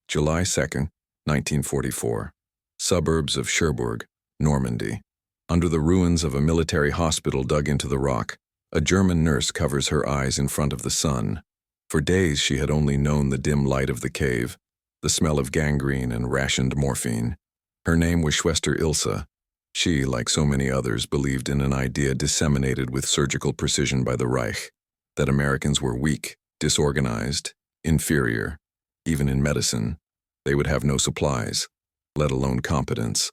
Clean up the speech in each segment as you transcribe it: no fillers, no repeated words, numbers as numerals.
July 2nd, 1944. Suburbs of Cherbourg, Normandy. Under the ruins of a military hospital dug into the rock, a German nurse covers her eyes in front of the sun. For days she had only known the dim light of the cave, the smell of gangrene and rationed morphine. Her name was Schwester Ilse. She, like so many others, believed in an idea disseminated with surgical precision by the Reich, that Americans were weak, disorganized, inferior. Even in medicine, they would have no supplies, let alone competence,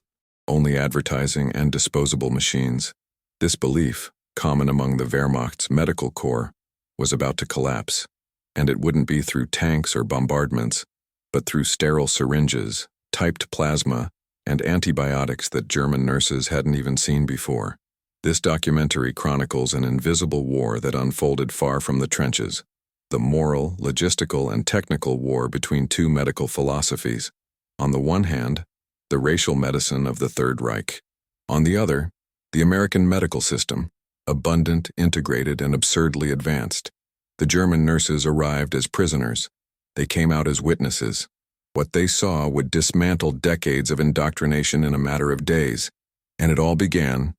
only advertising and disposable machines. This belief, common among the Wehrmacht's medical corps, was about to collapse, and it wouldn't be through tanks or bombardments, but through sterile syringes, typed plasma, and antibiotics that German nurses hadn't even seen before. This documentary chronicles an invisible war that unfolded far from the trenches, the moral, logistical, and technical war between two medical philosophies. On the one hand, the racial medicine of the Third Reich. On the other, the American medical system, abundant, integrated, and absurdly advanced. The German nurses arrived as prisoners. They came out as witnesses. What they saw would dismantle decades of indoctrination in a matter of days, and it all began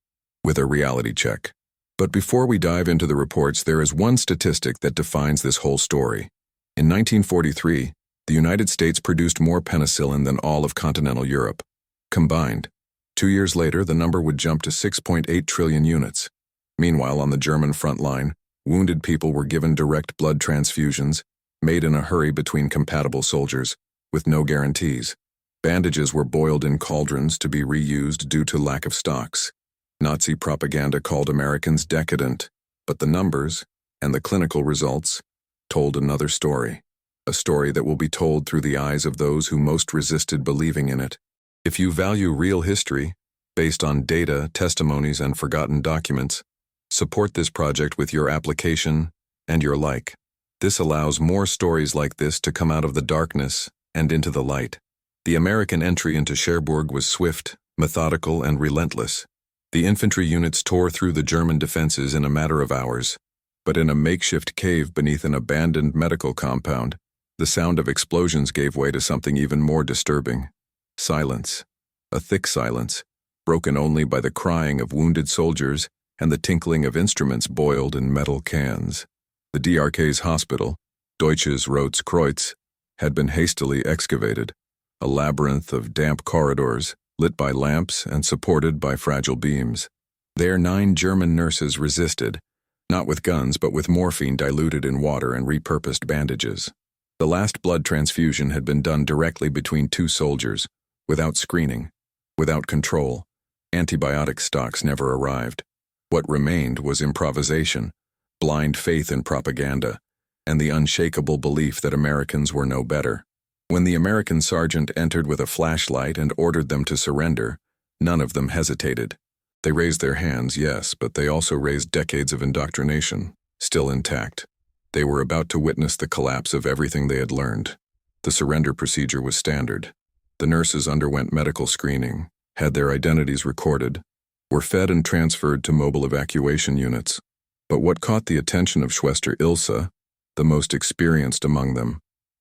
with a reality check. But before we dive into the reports, there is one statistic that defines this whole story. In 1943, the United States produced more penicillin than all of continental Europe, combined. 2 years later, the number would jump to 6.8 trillion units. Meanwhile, on the German front line, wounded people were given direct blood transfusions, made in a hurry between compatible soldiers, with no guarantees. Bandages were boiled in cauldrons to be reused due to lack of stocks. Nazi propaganda called Americans decadent, but the numbers, and the clinical results, told another story. A story that will be told through the eyes of those who most resisted believing in it. If you value real history, based on data, testimonies, and forgotten documents, support this project with your application and your like. This allows more stories like this to come out of the darkness and into the light. The American entry into Cherbourg was swift, methodical, and relentless. The infantry units tore through the German defenses in a matter of hours, but in a makeshift cave beneath an abandoned medical compound, the sound of explosions gave way to something even more disturbing. Silence. A thick silence, broken only by the crying of wounded soldiers and the tinkling of instruments boiled in metal cans. The DRK's hospital, Deutsches Rotes Kreuz, had been hastily excavated, a labyrinth of damp corridors, lit by lamps and supported by fragile beams. There 9 German nurses resisted, not with guns but with morphine diluted in water and repurposed bandages. The last blood transfusion had been done directly between 2 soldiers, without screening, without control. Antibiotic stocks never arrived. What remained was improvisation, blind faith in propaganda, and the unshakable belief that Americans were no better. When the American sergeant entered with a flashlight and ordered them to surrender, none of them hesitated. They raised their hands, yes, but they also raised decades of indoctrination, still intact. They were about to witness the collapse of everything they had learned. The surrender procedure was standard. The nurses underwent medical screening, had their identities recorded, were fed and transferred to mobile evacuation units. But what caught the attention of Schwester Ilse, the most experienced among them,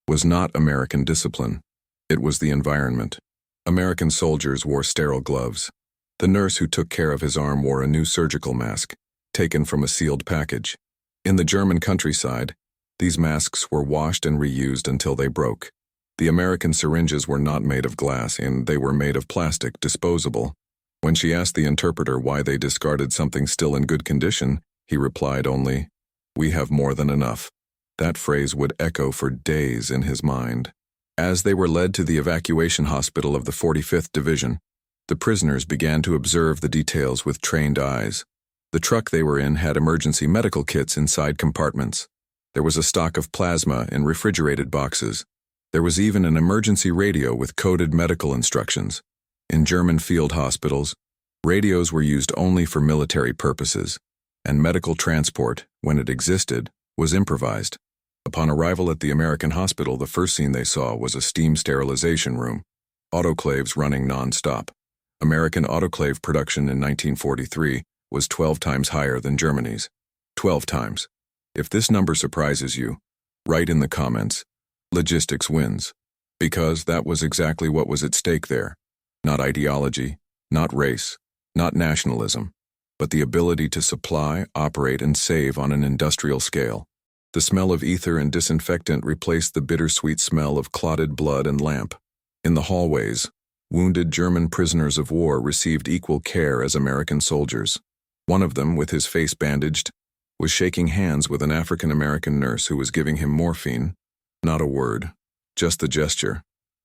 was not American discipline. It was the environment. American soldiers wore sterile gloves. The nurse who took care of his arm wore a new surgical mask, taken from a sealed package. In the German countryside, these masks were washed and reused until they broke. The American syringes were not made of glass, and they were made of plastic, disposable. When she asked the interpreter why they discarded something still in good condition, he replied only, "We have more than enough." That phrase would echo for days in his mind. As they were led to the evacuation hospital of the 45th Division, the prisoners began to observe the details with trained eyes. The truck they were in had emergency medical kits inside compartments. There was a stock of plasma in refrigerated boxes. There was even an emergency radio with coded medical instructions. In German field hospitals, radios were used only for military purposes, and medical transport, when it existed, was improvised. Upon arrival at the American hospital, the first scene they saw was a steam sterilization room, autoclaves running non-stop. American autoclave production in 1943 was 12 times higher than Germany's. 12 times. If this number surprises you, write in the comments, "Logistics wins." Because that was exactly what was at stake there. Not ideology, not race, not nationalism, but the ability to supply, operate, and save on an industrial scale. The smell of ether and disinfectant replaced the bittersweet smell of clotted blood and lamp. In the hallways, wounded German prisoners of war received equal care as American soldiers. One of them, with his face bandaged, was shaking hands with an African-American nurse who was giving him morphine. Not a word, just the gesture.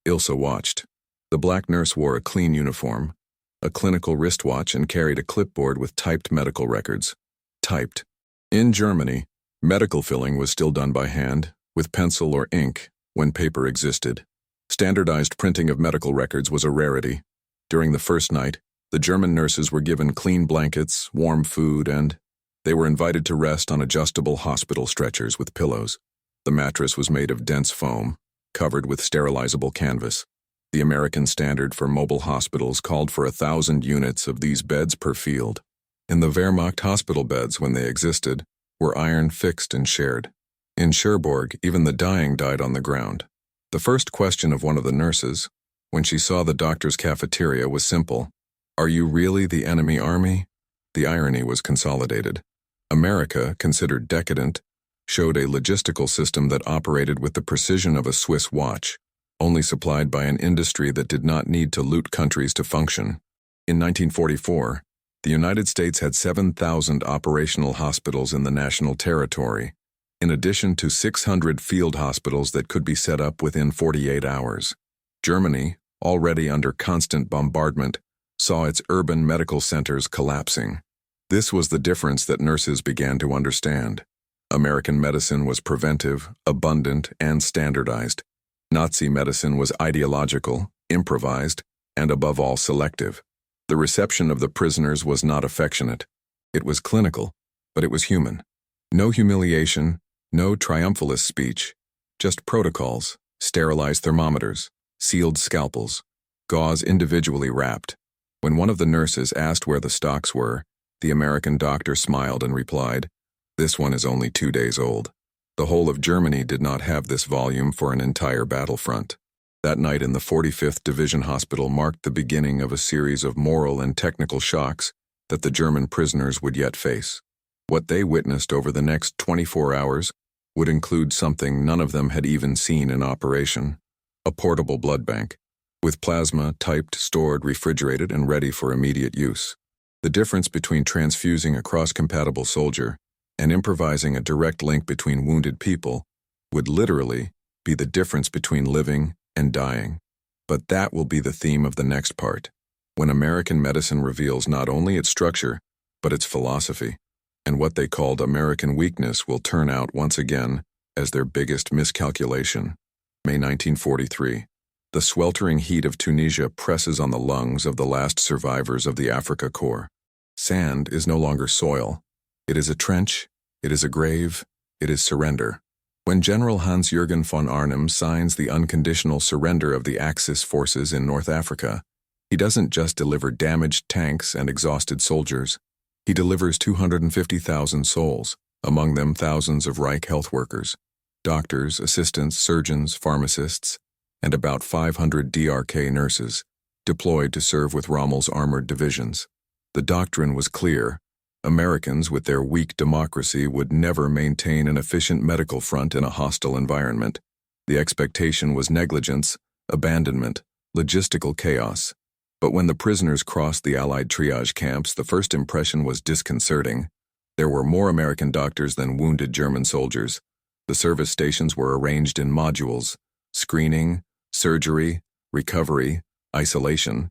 Ilsa watched. The black nurse wore a clean uniform, a clinical wristwatch, and carried a clipboard with typed medical records. Typed. In Germany, medical filling was still done by hand, with pencil or ink, when paper existed. Standardized printing of medical records was a rarity. During the first night, the German nurses were given clean blankets, warm food, and they were invited to rest on adjustable hospital stretchers with pillows. The mattress was made of dense foam, covered with sterilizable canvas. The American standard for mobile hospitals called for 1,000 units of these beds per field. In the Wehrmacht hospital beds, when they existed, were iron fixed and shared. In Cherbourg, even the dying died on the ground. The first question of one of the nurses, when she saw the doctor's cafeteria, was simple. Are you really the enemy army? The irony was consolidated. America, considered decadent, showed a logistical system that operated with the precision of a Swiss watch, only supplied by an industry that did not need to loot countries to function. In 1944, the United States had 7,000 operational hospitals in the national territory, in addition to 600 field hospitals that could be set up within 48 hours. Germany, already under constant bombardment, saw its urban medical centers collapsing. This was the difference that nurses began to understand. American medicine was preventive, abundant, and standardized. Nazi medicine was ideological, improvised, and above all selective. The reception of the prisoners was not affectionate. It was clinical, but it was human. No humiliation, no triumphalist speech, just protocols, sterilized thermometers, sealed scalpels, gauze individually wrapped. When one of the nurses asked where the stocks were, the American doctor smiled and replied, "This one is only 2 days old." The whole of Germany did not have this volume for an entire battlefront. That night in the 45th Division Hospital marked the beginning of a series of moral and technical shocks that the German prisoners would yet face. What they witnessed over the next 24 hours would include something none of them had even seen in operation: a portable blood bank, with plasma typed, stored, refrigerated, and ready for immediate use. The difference between transfusing a cross-compatible soldier and improvising a direct link between wounded people would literally be the difference between living and dying. But that will be the theme of the next part, when American medicine reveals not only its structure, but its philosophy, and what they called American weakness will turn out once again as their biggest miscalculation. May 1943. The sweltering heat of Tunisia presses on the lungs of the last survivors of the Afrika Korps. Sand is no longer soil. It is a trench, it is a grave, it is surrender. When General Hans-Jürgen von Arnim signs the unconditional surrender of the Axis forces in North Africa, he doesn't just deliver damaged tanks and exhausted soldiers. He delivers 250,000 souls, among them thousands of Reich health workers, doctors, assistants, surgeons, pharmacists, and about 500 DRK nurses, deployed to serve with Rommel's armored divisions. The doctrine was clear. Americans, with their weak democracy, would never maintain an efficient medical front in a hostile environment. The expectation was negligence, abandonment, logistical chaos. But when the prisoners crossed the Allied triage camps, the first impression was disconcerting. There were more American doctors than wounded German soldiers. The service stations were arranged in modules: screening, surgery, recovery, isolation.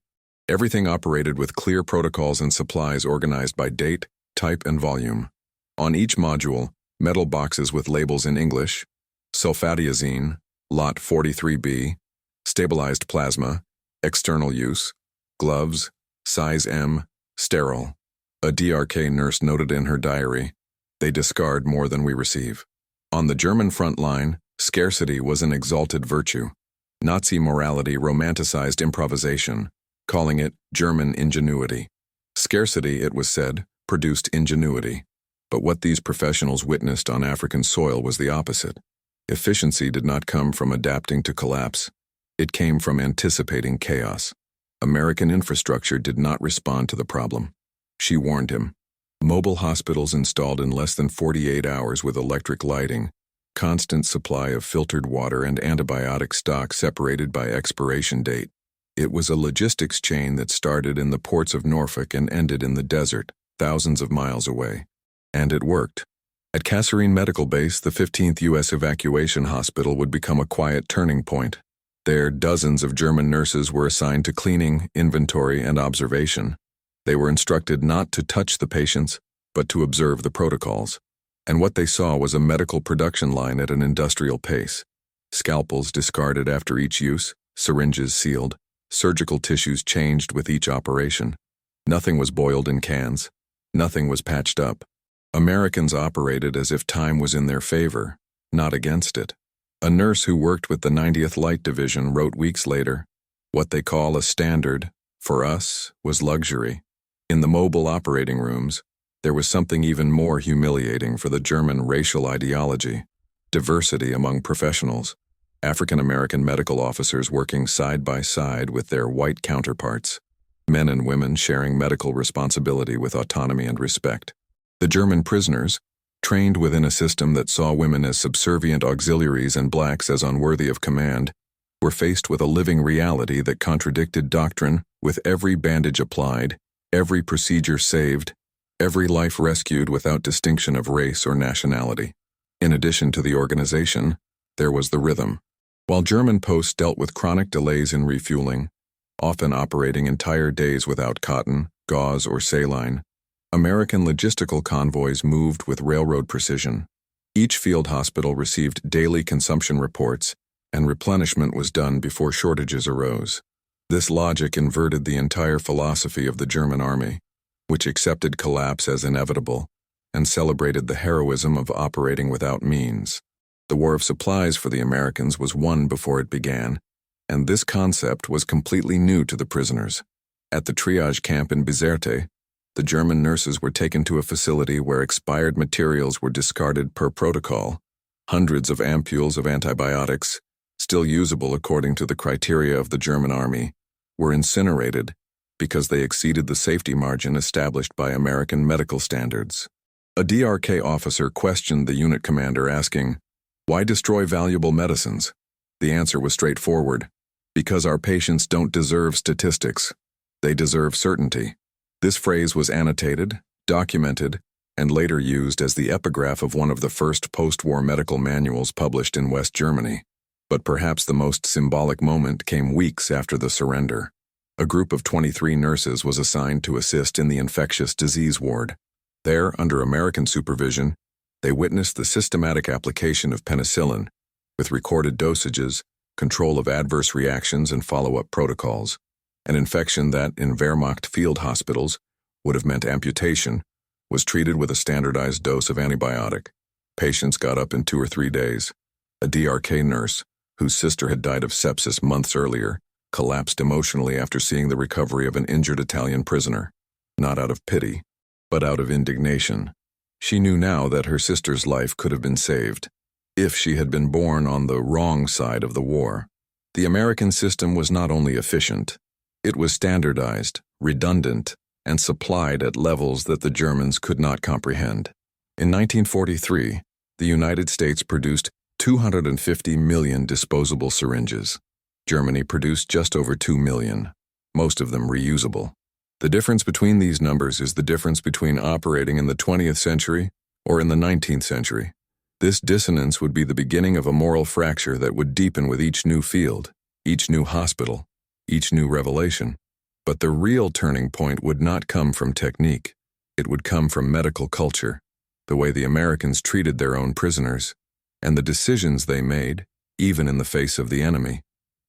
Everything operated with clear protocols and supplies organized by date, type, and volume. On each module, metal boxes with labels in English: sulfadiazine, lot 43B, stabilized plasma, external use, gloves, size M, sterile. A DRK nurse noted in her diary, "They discard more than we receive." On the German front line, scarcity was an exalted virtue. Nazi morality romanticized improvisation, calling it German ingenuity. Scarcity, it was said, produced ingenuity. But what these professionals witnessed on African soil was the opposite. Efficiency did not come from adapting to collapse. It came from anticipating chaos. American infrastructure did not respond to the problem. She warned him. Mobile hospitals installed in less than 48 hours with electric lighting, constant supply of filtered water and antibiotic stock separated by expiration date. It was a logistics chain that started in the ports of Norfolk and ended in the desert, thousands of miles away. And it worked. At Kasserine Medical Base, the 15th U.S. Evacuation Hospital would become a quiet turning point. There, dozens of German nurses were assigned to cleaning, inventory, and observation. They were instructed not to touch the patients, but to observe the protocols. And what they saw was a medical production line at an industrial pace. Scalpels discarded after each use, syringes sealed, surgical tissues changed with each operation. Nothing was boiled in cans. Nothing was patched up. Americans operated as if time was in their favor, not against it. A nurse who worked with the 90th Light Division wrote weeks later, "What they call a standard, for us, was luxury." In the mobile operating rooms, there was something even more humiliating for the German racial ideology: diversity among professionals. African American medical officers working side by side with their white counterparts. Men and women sharing medical responsibility with autonomy and respect. The German prisoners, trained within a system that saw women as subservient auxiliaries and blacks as unworthy of command, were faced with a living reality that contradicted doctrine, with every bandage applied, every procedure saved, every life rescued without distinction of race or nationality. In addition to the organization, there was the rhythm. While German posts dealt with chronic delays in refueling, often operating entire days without cotton, gauze, or saline, American logistical convoys moved with railroad precision. Each field hospital received daily consumption reports, and replenishment was done before shortages arose. This logic inverted the entire philosophy of the German army, which accepted collapse as inevitable and celebrated the heroism of operating without means. The war of supplies for the Americans was won before it began, and this concept was completely new to the prisoners. At the triage camp in Bizerte, the German nurses were taken to a facility where expired materials were discarded per protocol. Hundreds of ampules of antibiotics, still usable according to the criteria of the German army, were incinerated because they exceeded the safety margin established by American medical standards. A DRK officer questioned the unit commander, asking, "Why destroy valuable medicines?" The answer was straightforward: "Because our patients don't deserve statistics. They deserve certainty." This phrase was annotated, documented, and later used as the epigraph of one of the first post-war medical manuals published in West Germany. But perhaps the most symbolic moment came weeks after the surrender. A group of 23 nurses was assigned to assist in the infectious disease ward. There, under American supervision, they witnessed the systematic application of penicillin, with recorded dosages, control of adverse reactions, and follow-up protocols. An infection that, in Wehrmacht field hospitals, would have meant amputation, was treated with a standardized dose of antibiotic. Patients got up in 2 or 3 days. A DRK nurse, whose sister had died of sepsis months earlier, collapsed emotionally after seeing the recovery of an injured Italian prisoner. Not out of pity, but out of indignation. She knew now that her sister's life could have been saved, if she had been born on the wrong side of the war. The American system was not only efficient, it was standardized, redundant, and supplied at levels that the Germans could not comprehend. In 1943, the United States produced 250 million disposable syringes. Germany produced just over 2 million, most of them reusable. The difference between these numbers is the difference between operating in the 20th century or in the 19th century. This dissonance would be the beginning of a moral fracture that would deepen with each new field, each new hospital, each new revelation. But the real turning point would not come from technique. It would come from medical culture, the way the Americans treated their own prisoners, and the decisions they made, even in the face of the enemy.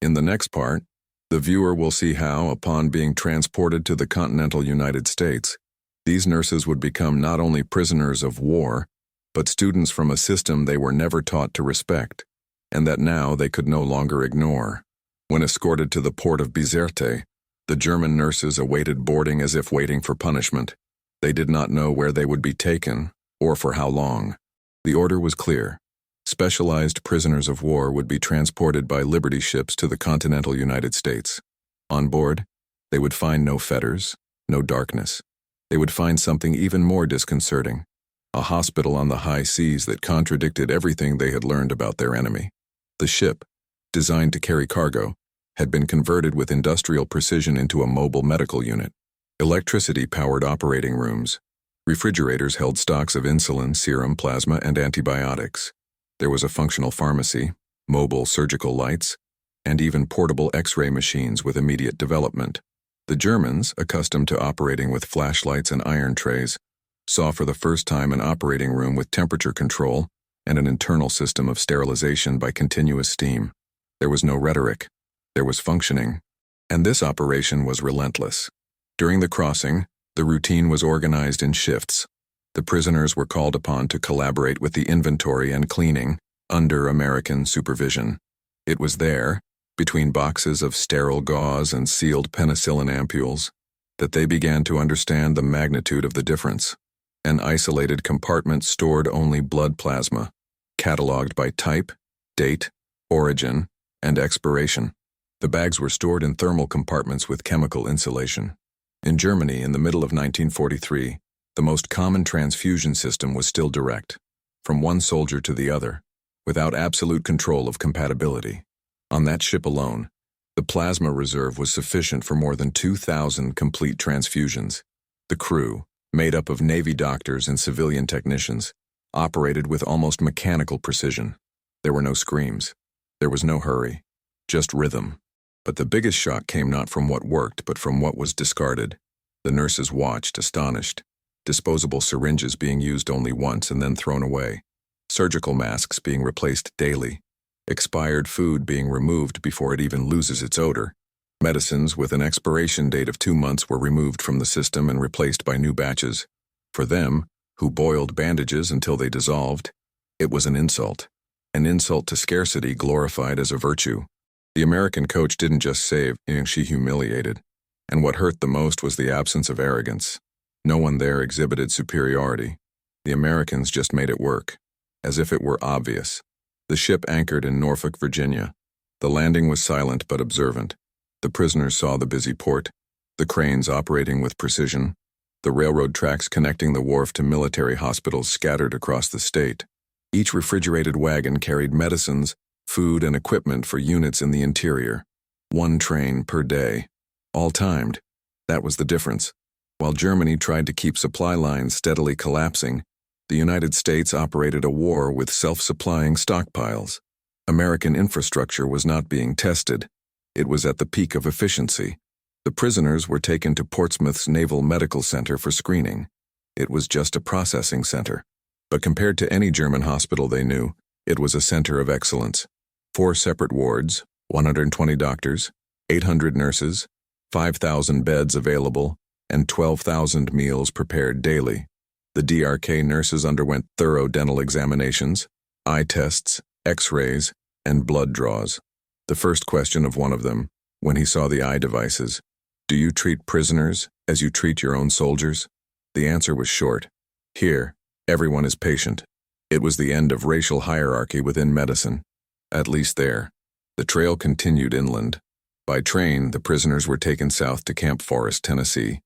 In the next part, the viewer will see how, upon being transported to the continental United States, these nurses would become not only prisoners of war, but students from a system they were never taught to respect, and that now they could no longer ignore. When escorted to the port of Bizerte, the German nurses awaited boarding as if waiting for punishment. They did not know where they would be taken, or for how long. The order was clear: Specialized prisoners of war would be transported by Liberty ships to the continental United States. On board, they would find no fetters, no darkness. They would find something even more disconcerting, a hospital on the high seas that contradicted everything they had learned about their enemy. The ship, designed to carry cargo, had been converted with industrial precision into a mobile medical unit. Electricity-powered operating rooms. Refrigerators held stocks of insulin, serum, plasma, and antibiotics. There was a functional pharmacy, mobile surgical lights, and even portable X-ray machines with immediate development. The Germans, accustomed to operating with flashlights and iron trays, saw for the first time an operating room with temperature control and an internal system of sterilization by continuous steam. There was no rhetoric. There was functioning. And this operation was relentless. During the crossing, the routine was organized in shifts. The prisoners were called upon to collaborate with the inventory and cleaning, under American supervision. It was there, between boxes of sterile gauze and sealed penicillin ampules, that they began to understand the magnitude of the difference. An isolated compartment stored only blood plasma, cataloged by type, date, origin, and expiration. The bags were stored in thermal compartments with chemical insulation. In Germany, in the middle of 1943, the most common transfusion system was still direct, from one soldier to the other, without absolute control of compatibility. On that ship alone, the plasma reserve was sufficient for more than 2,000 complete transfusions. The crew, made up of Navy doctors and civilian technicians, operated with almost mechanical precision. There were no screams. There was no hurry, just rhythm. But the biggest shock came not from what worked, but from what was discarded. The nurses watched, astonished. Disposable syringes being used only once and then thrown away. Surgical masks being replaced daily. Expired food being removed before it even loses its odor. Medicines with an expiration date of 2 months were removed from the system and replaced by new batches. For them, who boiled bandages until they dissolved, it was an insult. An insult to scarcity glorified as a virtue. The American coach didn't just save, she humiliated. And what hurt the most was the absence of arrogance. No one there exhibited superiority. The Americans just made it work, as if it were obvious. The ship anchored in Norfolk, Virginia. The landing was silent but observant. The prisoners saw the busy port, the cranes operating with precision, the railroad tracks connecting the wharf to military hospitals scattered across the state. Each refrigerated wagon carried medicines, food, and equipment for units in the interior. 1 train per day. All timed. That was the difference. While Germany tried to keep supply lines steadily collapsing, the United States operated a war with self-supplying stockpiles. American infrastructure was not being tested. It was at the peak of efficiency. The prisoners were taken to Portsmouth's Naval Medical Center for screening. It was just a processing center. But compared to any German hospital they knew, it was a center of excellence. 4 separate wards, 120 doctors, 800 nurses, 5,000 beds available, and 12,000 meals prepared daily. The DRK nurses underwent thorough dental examinations, eye tests, X-rays, and blood draws. The first question of one of them, when he saw the eye devices, "Do you treat prisoners as you treat your own soldiers?" The answer was short. Here, everyone is patient. It was the end of racial hierarchy within medicine. At least there. The trail continued inland. By train, the prisoners were taken south to Camp Forest, Tennessee.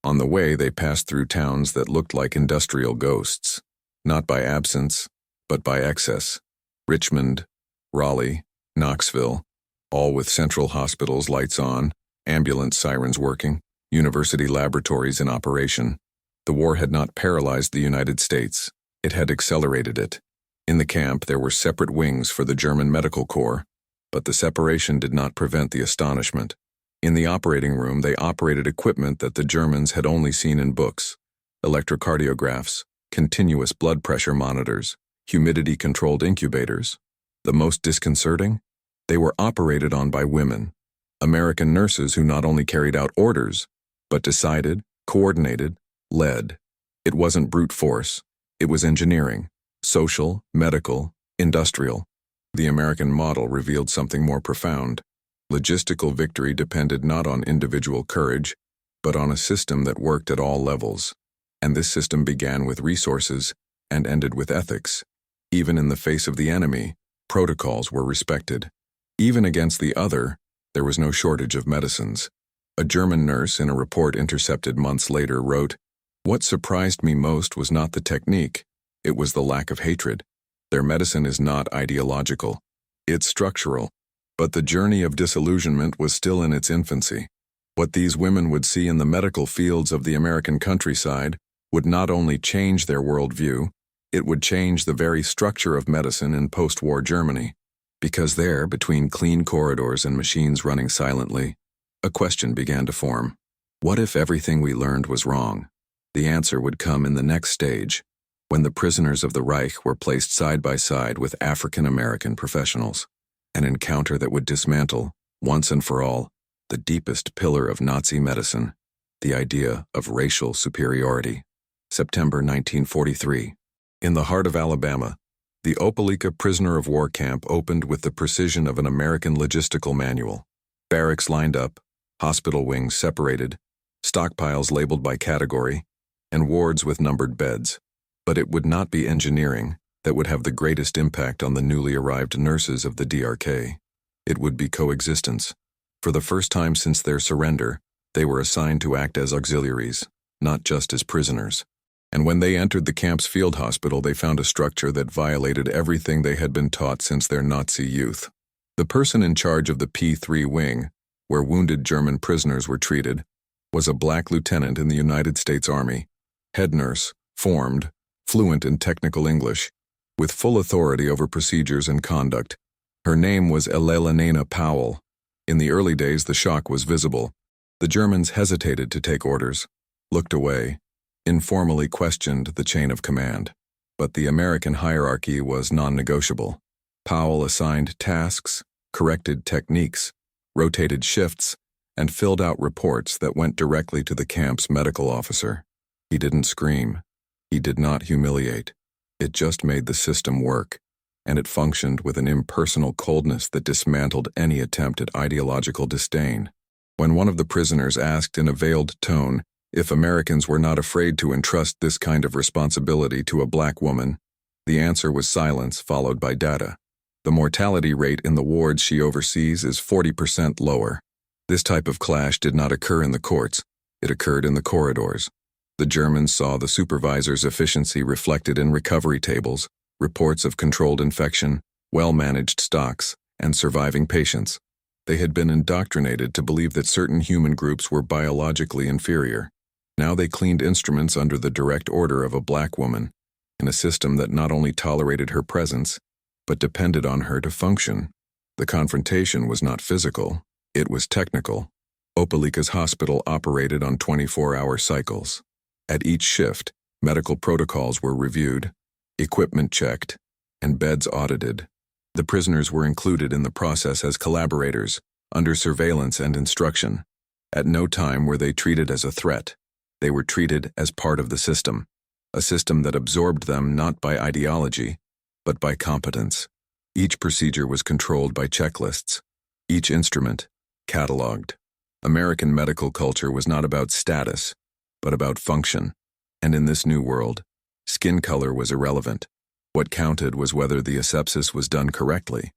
On the way, they passed through towns that looked like industrial ghosts, not by absence, but by excess. Richmond, Raleigh, Knoxville, all with central hospitals lights on, ambulance sirens working, university laboratories in operation. The war had not paralyzed the United States. It had accelerated it. In the camp, there were separate wings for the German Medical Corps, but the separation did not prevent the astonishment. In the operating room, they operated equipment that the Germans had only seen in books: electrocardiographs, continuous blood pressure monitors, humidity-controlled incubators. The most disconcerting? They were operated on by women, American nurses who not only carried out orders, but decided, coordinated, led. It wasn't brute force. It was engineering, social, medical, industrial. The American model revealed something more profound. Logistical victory depended not on individual courage, but on a system that worked at all levels. And this system began with resources and ended with ethics. Even in the face of the enemy, protocols were respected. Even against the other, there was no shortage of medicines. A German nurse, in a report intercepted months later, wrote, "What surprised me most was not the technique, it was the lack of hatred. Their medicine is not ideological, it's structural." But the journey of disillusionment was still in its infancy. What these women would see in the medical fields of the American countryside would not only change their worldview, it would change the very structure of medicine in post-war Germany. Because there, between clean corridors and machines running silently, a question began to form. What if everything we learned was wrong? The answer would come in the next stage, when the prisoners of the Reich were placed side by side with African-American professionals. An encounter that would dismantle, once and for all, the deepest pillar of Nazi medicine, the idea of racial superiority. September 1943. In the heart of Alabama, the Opelika prisoner of war camp opened with the precision of an American logistical manual. Barracks lined up, hospital wings separated, stockpiles labeled by category, and wards with numbered beds. But it would not be engineering that would have the greatest impact on the newly arrived nurses of the DRK. It would be coexistence. For the first time since their surrender, they were assigned to act as auxiliaries, not just as prisoners. And when they entered the camp's field hospital, they found a structure that violated everything they had been taught since their Nazi youth. The person in charge of the P3 wing, where wounded German prisoners were treated, was a black lieutenant in the United States Army, head nurse, formed, fluent in technical English, with full authority over procedures and conduct. Her name was Elena Powell. In the early days, the shock was visible. The Germans hesitated to take orders, looked away, informally questioned the chain of command. But the American hierarchy was non-negotiable. Powell assigned tasks, corrected techniques, rotated shifts, and filled out reports that went directly to the camp's medical officer. He didn't scream. He did not humiliate. It just made the system work, and it functioned with an impersonal coldness that dismantled any attempt at ideological disdain. When one of the prisoners asked in a veiled tone if Americans were not afraid to entrust this kind of responsibility to a black woman, the answer was silence followed by data. The mortality rate in the wards she oversees is 40% lower. This type of clash did not occur in the courts, it occurred in the corridors. The Germans saw the supervisor's efficiency reflected in recovery tables, reports of controlled infection, well-managed stocks, and surviving patients. They had been indoctrinated to believe that certain human groups were biologically inferior. Now they cleaned instruments under the direct order of a black woman, in a system that not only tolerated her presence, but depended on her to function. The confrontation was not physical, it was technical. Opelika's hospital operated on 24-hour cycles. At each shift, medical protocols were reviewed, equipment checked, and beds audited. The prisoners were included in the process as collaborators, under surveillance and instruction. At no time were they treated as a threat. They were treated as part of the system, a system that absorbed them not by ideology, but by competence. Each procedure was controlled by checklists, each instrument cataloged. American medical culture was not about status, but about function. And in this new world, skin color was irrelevant. What counted was whether the asepsis was done correctly.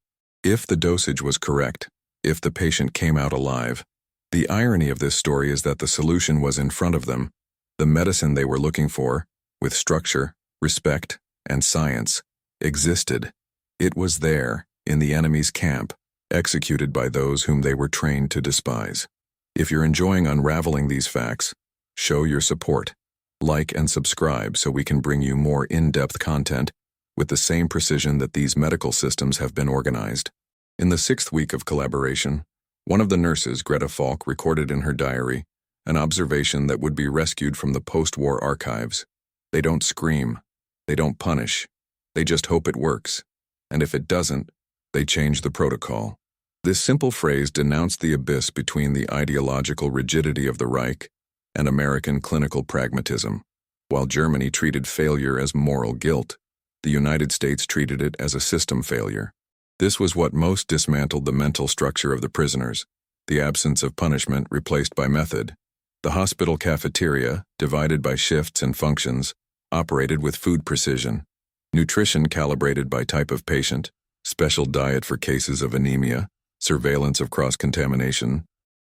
If the dosage was correct, if the patient came out alive. The irony of this story is that the solution was in front of them, the medicine they were looking for, with structure, respect, and science, existed. It was there, in the enemy's camp, executed by those whom they were trained to despise. If you're enjoying unraveling these facts, show your support. Like and subscribe so we can bring you more in-depth content with the same precision that these medical systems have been organized. In the 6th week of collaboration, one of the nurses, Greta Falk, recorded in her diary an observation that would be rescued from the post-war archives. They don't scream. They don't punish. They just hope it works. And if it doesn't, they change the protocol. This simple phrase denounced the abyss between the ideological rigidity of the Reich and American clinical pragmatism. While Germany treated failure as moral guilt, the United States treated it as a system failure. This was what most dismantled the mental structure of the prisoners, the absence of punishment replaced by method. The hospital cafeteria, divided by shifts and functions, operated with food precision. nutrition calibrated by type of patient, special diet for cases of anemia, surveillance of cross-contamination.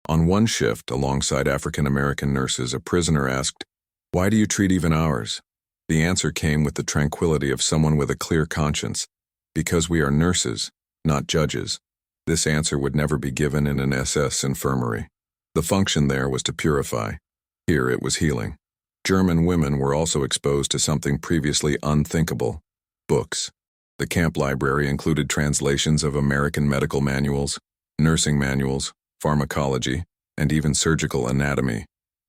On one shift, alongside African-American nurses, a prisoner asked, "Why do you treat even ours?" The answer came with the tranquility of someone with a clear conscience. "Because we are nurses, not judges." This answer would never be given in an SS infirmary. The function there was to purify. Here it was healing. German women were also exposed to something previously unthinkable: books. The camp library included translations of American medical manuals, nursing manuals, pharmacology, and even surgical anatomy.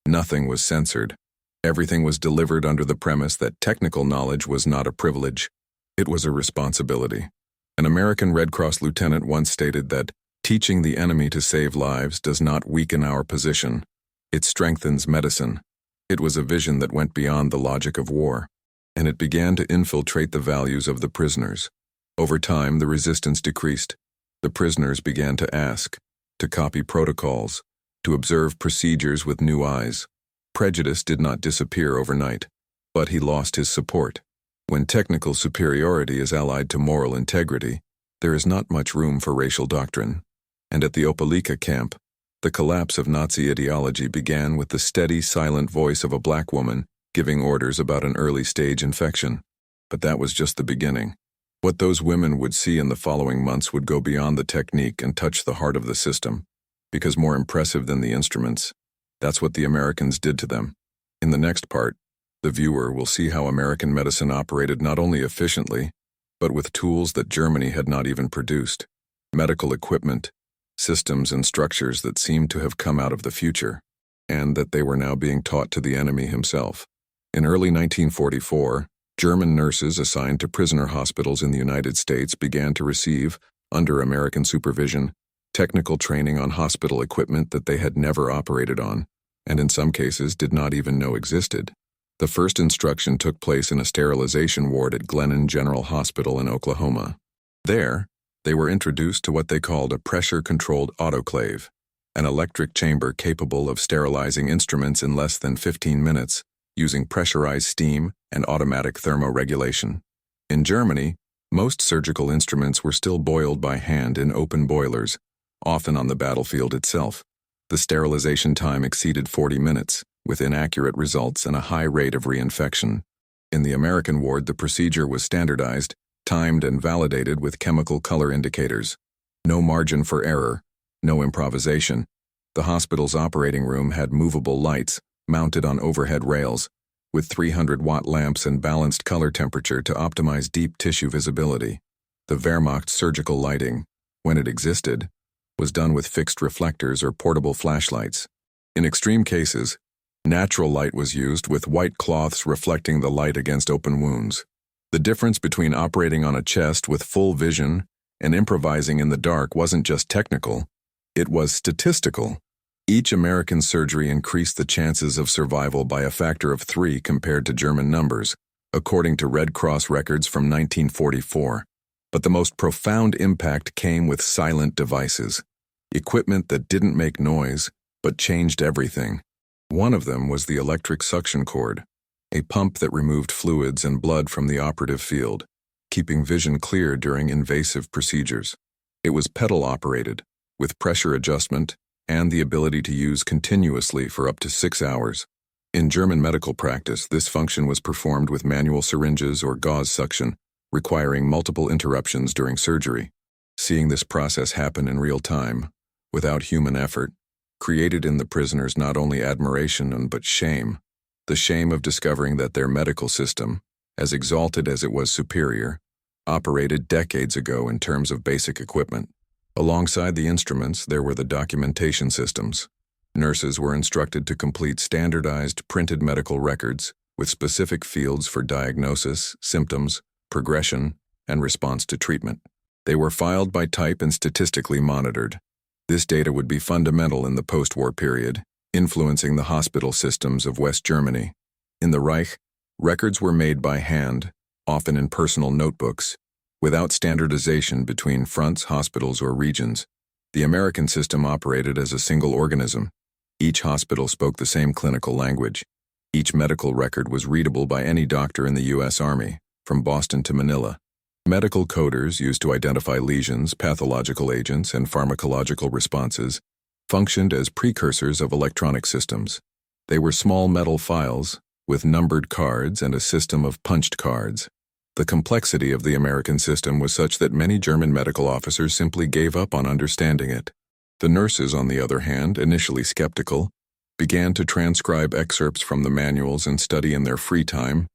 Nothing was censored. Everything was delivered under the premise that technical knowledge was not a privilege. It was a responsibility. An American Red Cross lieutenant once stated that teaching the enemy to save lives does not weaken our position. It strengthens medicine. It was a vision that went beyond the logic of war, and it began to infiltrate the values of the prisoners. Over time, the resistance decreased. The prisoners began to ask, to copy protocols, to observe procedures with new eyes. Prejudice did not disappear overnight, but he lost his support. When technical superiority is allied to moral integrity, there is not much room for racial doctrine. And at the Opelika camp, the collapse of Nazi ideology began with the steady, silent voice of a black woman giving orders about an early-stage infection. But that was just the beginning. What those women would see in the following months would go beyond the technique and touch the heart of the system. Because more impressive than the instruments, that's what the Americans did to them. In the next part, the viewer will see how American medicine operated not only efficiently, but with tools that Germany had not even produced: medical equipment, systems and structures that seemed to have come out of the future, and that they were now being taught to the enemy himself. In early 1944, German nurses assigned to prisoner hospitals in the United States began to receive, under American supervision, technical training on hospital equipment that they had never operated on, and in some cases did not even know existed. The first instruction took place in a sterilization ward at Glennon General Hospital in Oklahoma. There, they were introduced to what they called a pressure-controlled autoclave, an electric chamber capable of sterilizing instruments in less than 15 minutes, using pressurized steam and automatic thermoregulation. In Germany, most surgical instruments were still boiled by hand in open boilers, often on the battlefield itself. The sterilization time exceeded 40 minutes, with inaccurate results and a high rate of reinfection. In the American ward, the procedure was standardized, timed and validated with chemical color indicators. No margin for error, no improvisation. The hospital's operating room had movable lights, mounted on overhead rails, with 300-watt lamps and balanced color temperature to optimize deep tissue visibility. The Wehrmacht surgical lighting, when it existed, was done with fixed reflectors or portable flashlights. In extreme cases, natural light was used, with white cloths reflecting the light against open wounds. The difference between operating on a chest with full vision and improvising in the dark wasn't just technical, it was statistical. Each American surgery increased the chances of survival by a factor of 3 compared to German numbers, according to Red Cross records from 1944. But the most profound impact came with silent devices, equipment that didn't make noise, but changed everything. One of them was the electric suction cord, a pump that removed fluids and blood from the operative field, keeping vision clear during invasive procedures. It was pedal-operated, with pressure adjustment and the ability to use continuously for up to 6 hours. In German medical practice, this function was performed with manual syringes or gauze suction, requiring multiple interruptions during surgery. Seeing this process happen in real time, without human effort, created in the prisoners not only admiration but shame. The shame of discovering that their medical system, as exalted as it was superior, operated decades ago in terms of basic equipment. Alongside the instruments, there were the documentation systems. Nurses were instructed to complete standardized printed medical records with specific fields for diagnosis, symptoms, progression, and response to treatment. They were filed by type and statistically monitored. This data would be fundamental in the post-war period, influencing the hospital systems of West Germany. In the Reich, records were made by hand, often in personal notebooks, without standardization between fronts, hospitals, or regions. The American system operated as a single organism. Each hospital spoke the same clinical language. Each medical record was readable by any doctor in the U.S. Army. from Boston to Manila. Medical coders used to identify lesions, pathological agents, and pharmacological responses functioned as precursors of electronic systems. They were small metal files with numbered cards and a system of punched cards. The complexity of the American system was such that many German medical officers simply gave up on understanding it. The nurses, on the other hand, initially skeptical, began to transcribe excerpts from the manuals and study in their free time,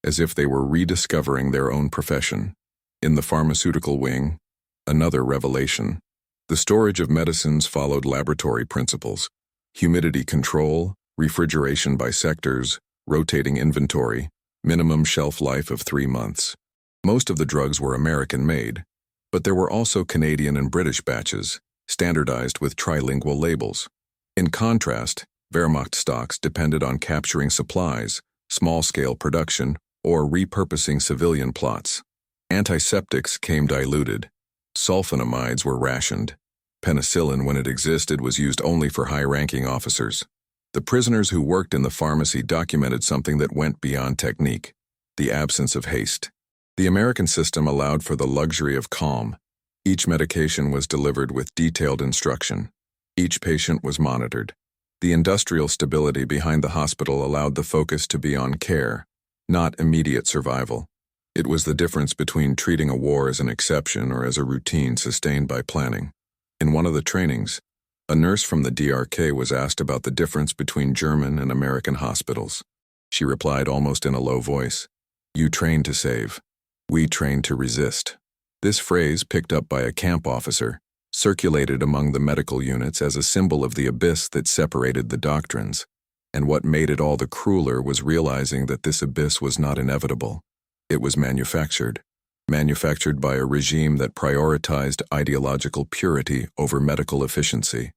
as if they were rediscovering their own profession. In the pharmaceutical wing, another revelation. The storage of medicines followed laboratory principles: humidity control, refrigeration by sectors, rotating inventory, minimum shelf life of 3 months. Most of the drugs were American-made, but there were also Canadian and British batches, standardized with trilingual labels. In contrast, Wehrmacht stocks depended on capturing supplies, small-scale production, or repurposing civilian plots. Antiseptics came diluted. Sulfonamides were rationed. Penicillin, when it existed, was used only for high-ranking officers. The prisoners who worked in the pharmacy documented something that went beyond technique: the absence of haste. The American system allowed for the luxury of calm. Each medication was delivered with detailed instruction. Each patient was monitored. The industrial stability behind the hospital allowed the focus to be on care, not immediate survival. It was the difference between treating a war as an exception or as a routine sustained by planning. In one of the trainings, a nurse from the DRK was asked about the difference between German and American hospitals. She replied almost in a low voice, "You train to save. We train to resist." This phrase, picked up by a camp officer, circulated among the medical units as a symbol of the abyss that separated the doctrines. And what made it all the crueler was realizing that this abyss was not inevitable. It was manufactured by a regime that prioritized ideological purity over medical efficiency,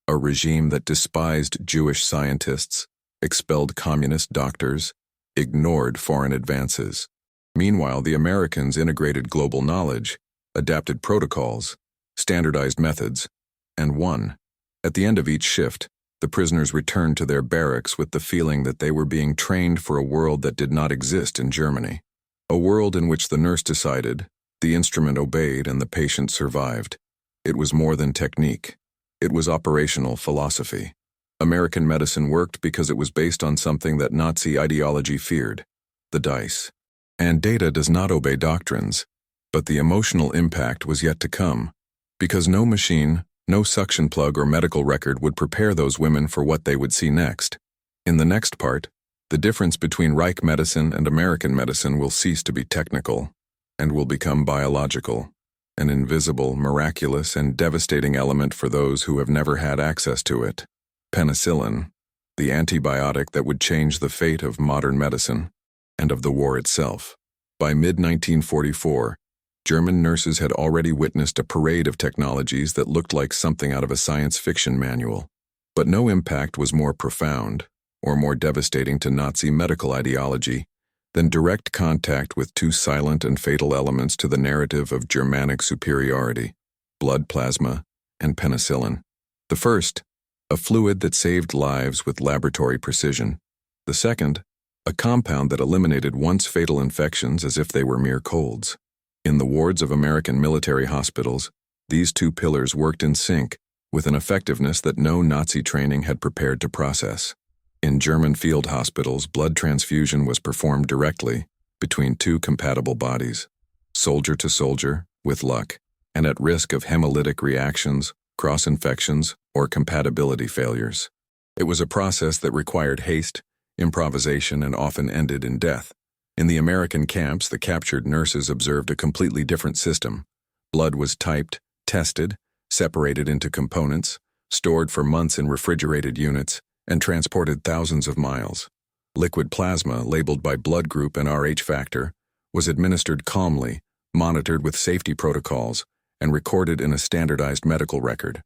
a regime that despised Jewish scientists, expelled communist doctors, ignored foreign advances. Meanwhile, the Americans integrated global knowledge, adapted protocols, standardized methods, and won. At the end of each shift, the prisoners returned to their barracks with the feeling that they were being trained for a world that did not exist in Germany. A world in which the nurse decided, the instrument obeyed, and the patient survived. It was more than technique. It was operational philosophy. American medicine worked because it was based on something that Nazi ideology feared: the dice. And data does not obey doctrines, but the emotional impact was yet to come, because no machine, no suction plug or medical record would prepare those women for what they would see next. In the next part, the difference between Reich medicine and American medicine will cease to be technical and will become biological, an invisible, miraculous, and devastating element for those who have never had access to it. Penicillin, the antibiotic that would change the fate of modern medicine and of the war itself. By mid-1944, German nurses had already witnessed a parade of technologies that looked like something out of a science fiction manual. But no impact was more profound or more devastating to Nazi medical ideology than direct contact with two silent and fatal elements to the narrative of Germanic superiority: blood plasma and penicillin. The first, a fluid that saved lives with laboratory precision. The second, a compound that eliminated once fatal infections as if they were mere colds. In the wards of American military hospitals, these two pillars worked in sync with an effectiveness that no Nazi training had prepared to process. In German field hospitals, blood transfusion was performed directly between two compatible bodies, soldier to soldier, with luck, and at risk of hemolytic reactions, cross-infections, or compatibility failures. It was a process that required haste, improvisation, and often ended in death. In the American camps, the captured nurses observed a completely different system. Blood was typed, tested, separated into components, stored for months in refrigerated units, and transported thousands of miles. Liquid plasma, labeled by blood group and Rh factor, was administered calmly, monitored with safety protocols, and recorded in a standardized medical record.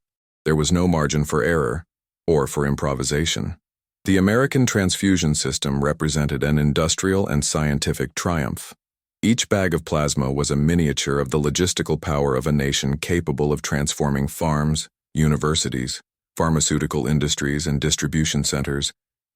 There was no margin for error or for improvisation. The American transfusion system represented an industrial and scientific triumph. Each bag of plasma was a miniature of the logistical power of a nation capable of transforming farms, universities, pharmaceutical industries, and distribution centers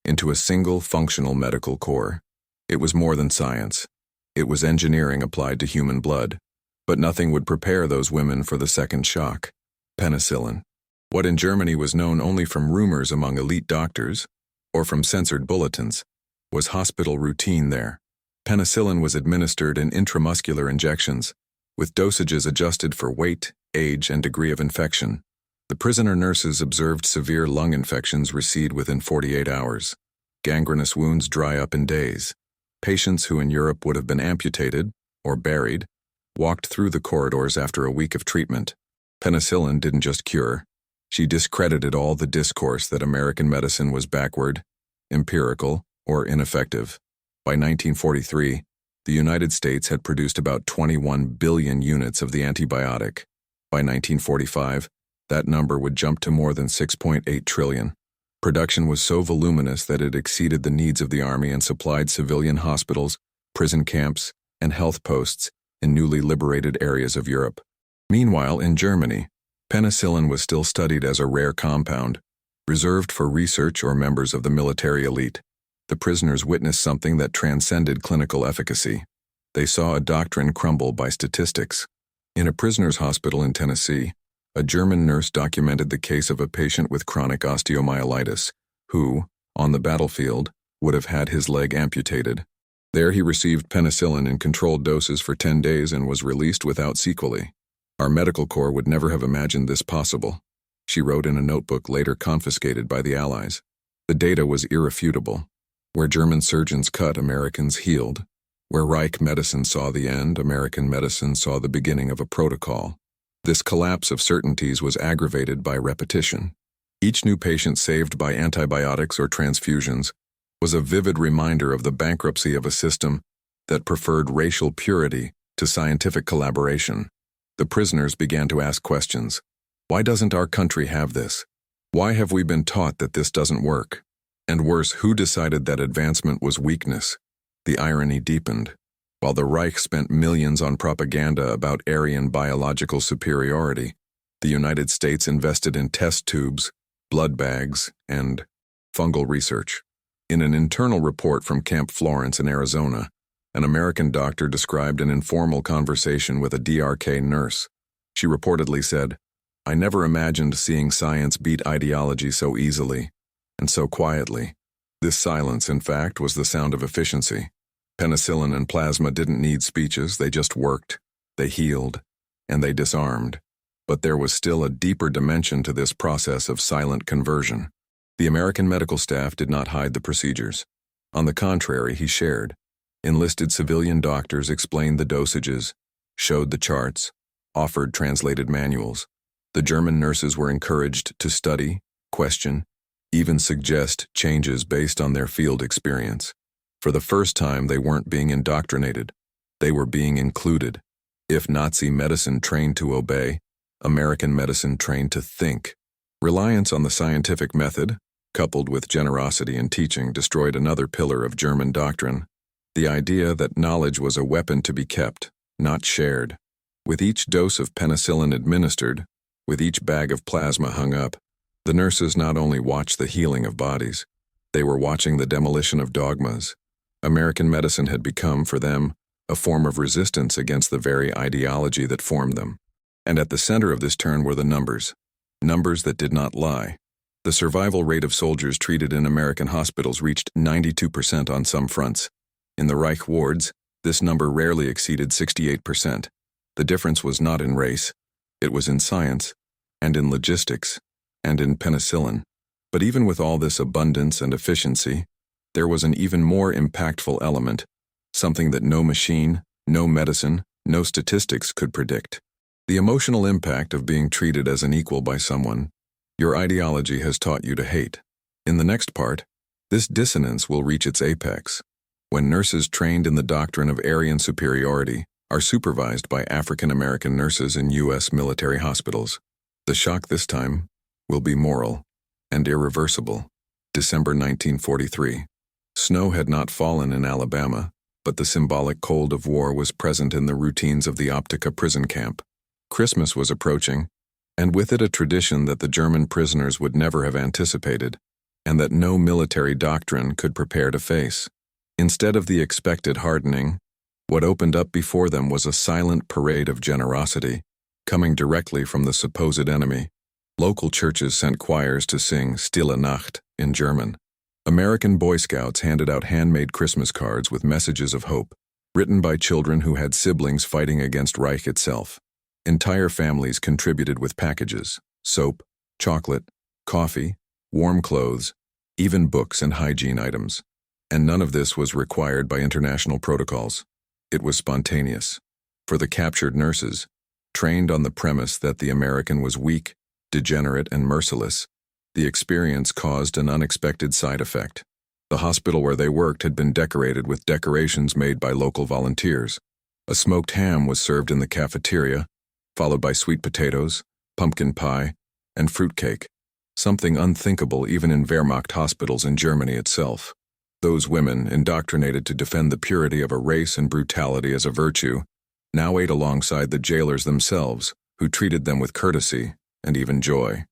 into a single functional medical corps. It was more than science. It was engineering applied to human blood. But nothing would prepare those women for the second shock: penicillin. What in Germany was known only from rumors among elite doctors, or from censored bulletins, was hospital routine there. Penicillin was administered in intramuscular injections, with dosages adjusted for weight, age, and degree of infection. The prisoner nurses observed severe lung infections recede within 48 hours. Gangrenous wounds dry up in days. Patients who in Europe would have been amputated, or buried, walked through the corridors after a week of treatment. Penicillin didn't just cure. She discredited all the discourse that American medicine was backward, empirical, or ineffective. By 1943, the United States had produced about 21 billion units of the antibiotic. By 1945, that number would jump to more than 6.8 trillion. Production was so voluminous that it exceeded the needs of the army and supplied civilian hospitals, prison camps, and health posts in newly liberated areas of Europe. Meanwhile, in Germany, penicillin was still studied as a rare compound, reserved for research or members of the military elite. The prisoners witnessed something that transcended clinical efficacy. They saw a doctrine crumble by statistics. In a prisoner's hospital in Tennessee, a German nurse documented the case of a patient with chronic osteomyelitis, who, on the battlefield, would have had his leg amputated. There he received penicillin in controlled doses for 10 days and was released without sequelae. Our medical corps would never have imagined this possible, she wrote in a notebook later confiscated by the Allies. The data was irrefutable. Where German surgeons cut, Americans healed. Where Reich medicine saw the end, American medicine saw the beginning of a protocol. This collapse of certainties was aggravated by repetition. Each new patient saved by antibiotics or transfusions was a vivid reminder of the bankruptcy of a system that preferred racial purity to scientific collaboration. The prisoners began to ask questions. Why doesn't our country have this? Why have we been taught that this doesn't work? And worse, who decided that advancement was weakness? The irony deepened. While the Reich spent millions on propaganda about Aryan biological superiority, the United States invested in test tubes, blood bags, and fungal research. In an internal report from Camp Florence in Arizona, an American doctor described an informal conversation with a DRK nurse. She reportedly said, "I never imagined seeing science beat ideology so easily, and so quietly." This silence, in fact, was the sound of efficiency. Penicillin and plasma didn't need speeches, they just worked, they healed, and they disarmed. But there was still a deeper dimension to this process of silent conversion. The American medical staff did not hide the procedures. On the contrary, he shared. Enlisted civilian doctors explained the dosages, showed the charts, offered translated manuals. The German nurses were encouraged to study, question, even suggest changes based on their field experience. For the first time, they weren't being indoctrinated. They were being included. If Nazi medicine trained to obey, American medicine trained to think. Reliance on the scientific method, coupled with generosity in teaching, destroyed another pillar of German doctrine: the idea that knowledge was a weapon to be kept, not shared. With each dose of penicillin administered, with each bag of plasma hung up, the nurses not only watched the healing of bodies, they were watching the demolition of dogmas. American medicine had become, for them, a form of resistance against the very ideology that formed them. And at the center of this turn were the numbers. Numbers that did not lie. The survival rate of soldiers treated in American hospitals reached 92% on some fronts. In the Reich wards, this number rarely exceeded 68%. The difference was not in race. It was in science, and in logistics, and in penicillin. But even with all this abundance and efficiency, there was an even more impactful element, something that no machine, no medicine, no statistics could predict. The emotional impact of being treated as an equal by someone your ideology has taught you to hate. In the next part, this dissonance will reach its apex, when nurses trained in the doctrine of Aryan superiority are supervised by African American nurses in U.S. military hospitals. The shock this time will be moral and irreversible. December 1943. Snow had not fallen in Alabama, but the symbolic cold of war was present in the routines of the Optica prison camp. Christmas was approaching, and with it a tradition that the German prisoners would never have anticipated, and that no military doctrine could prepare to face. Instead of the expected hardening, What opened up before them was a silent parade of generosity, coming directly from the supposed enemy. Local churches sent choirs to sing Stille Nacht in German. American Boy Scouts handed out handmade Christmas cards with messages of hope, written by children who had siblings fighting against Reich itself. Entire families contributed with packages, soap, chocolate, coffee, warm clothes, even books and hygiene items. And none of this was required by international protocols. It was spontaneous. For the captured nurses, trained on the premise that the American was weak, degenerate, and merciless, the experience caused an unexpected side effect. The hospital where they worked had been decorated with decorations made by local volunteers. A smoked ham was served in the cafeteria, followed by sweet potatoes, pumpkin pie, and fruitcake, something unthinkable even in Wehrmacht hospitals in Germany itself. Those women, indoctrinated to defend the purity of a race and brutality as a virtue, now ate alongside the jailers themselves, who treated them with courtesy and even joy.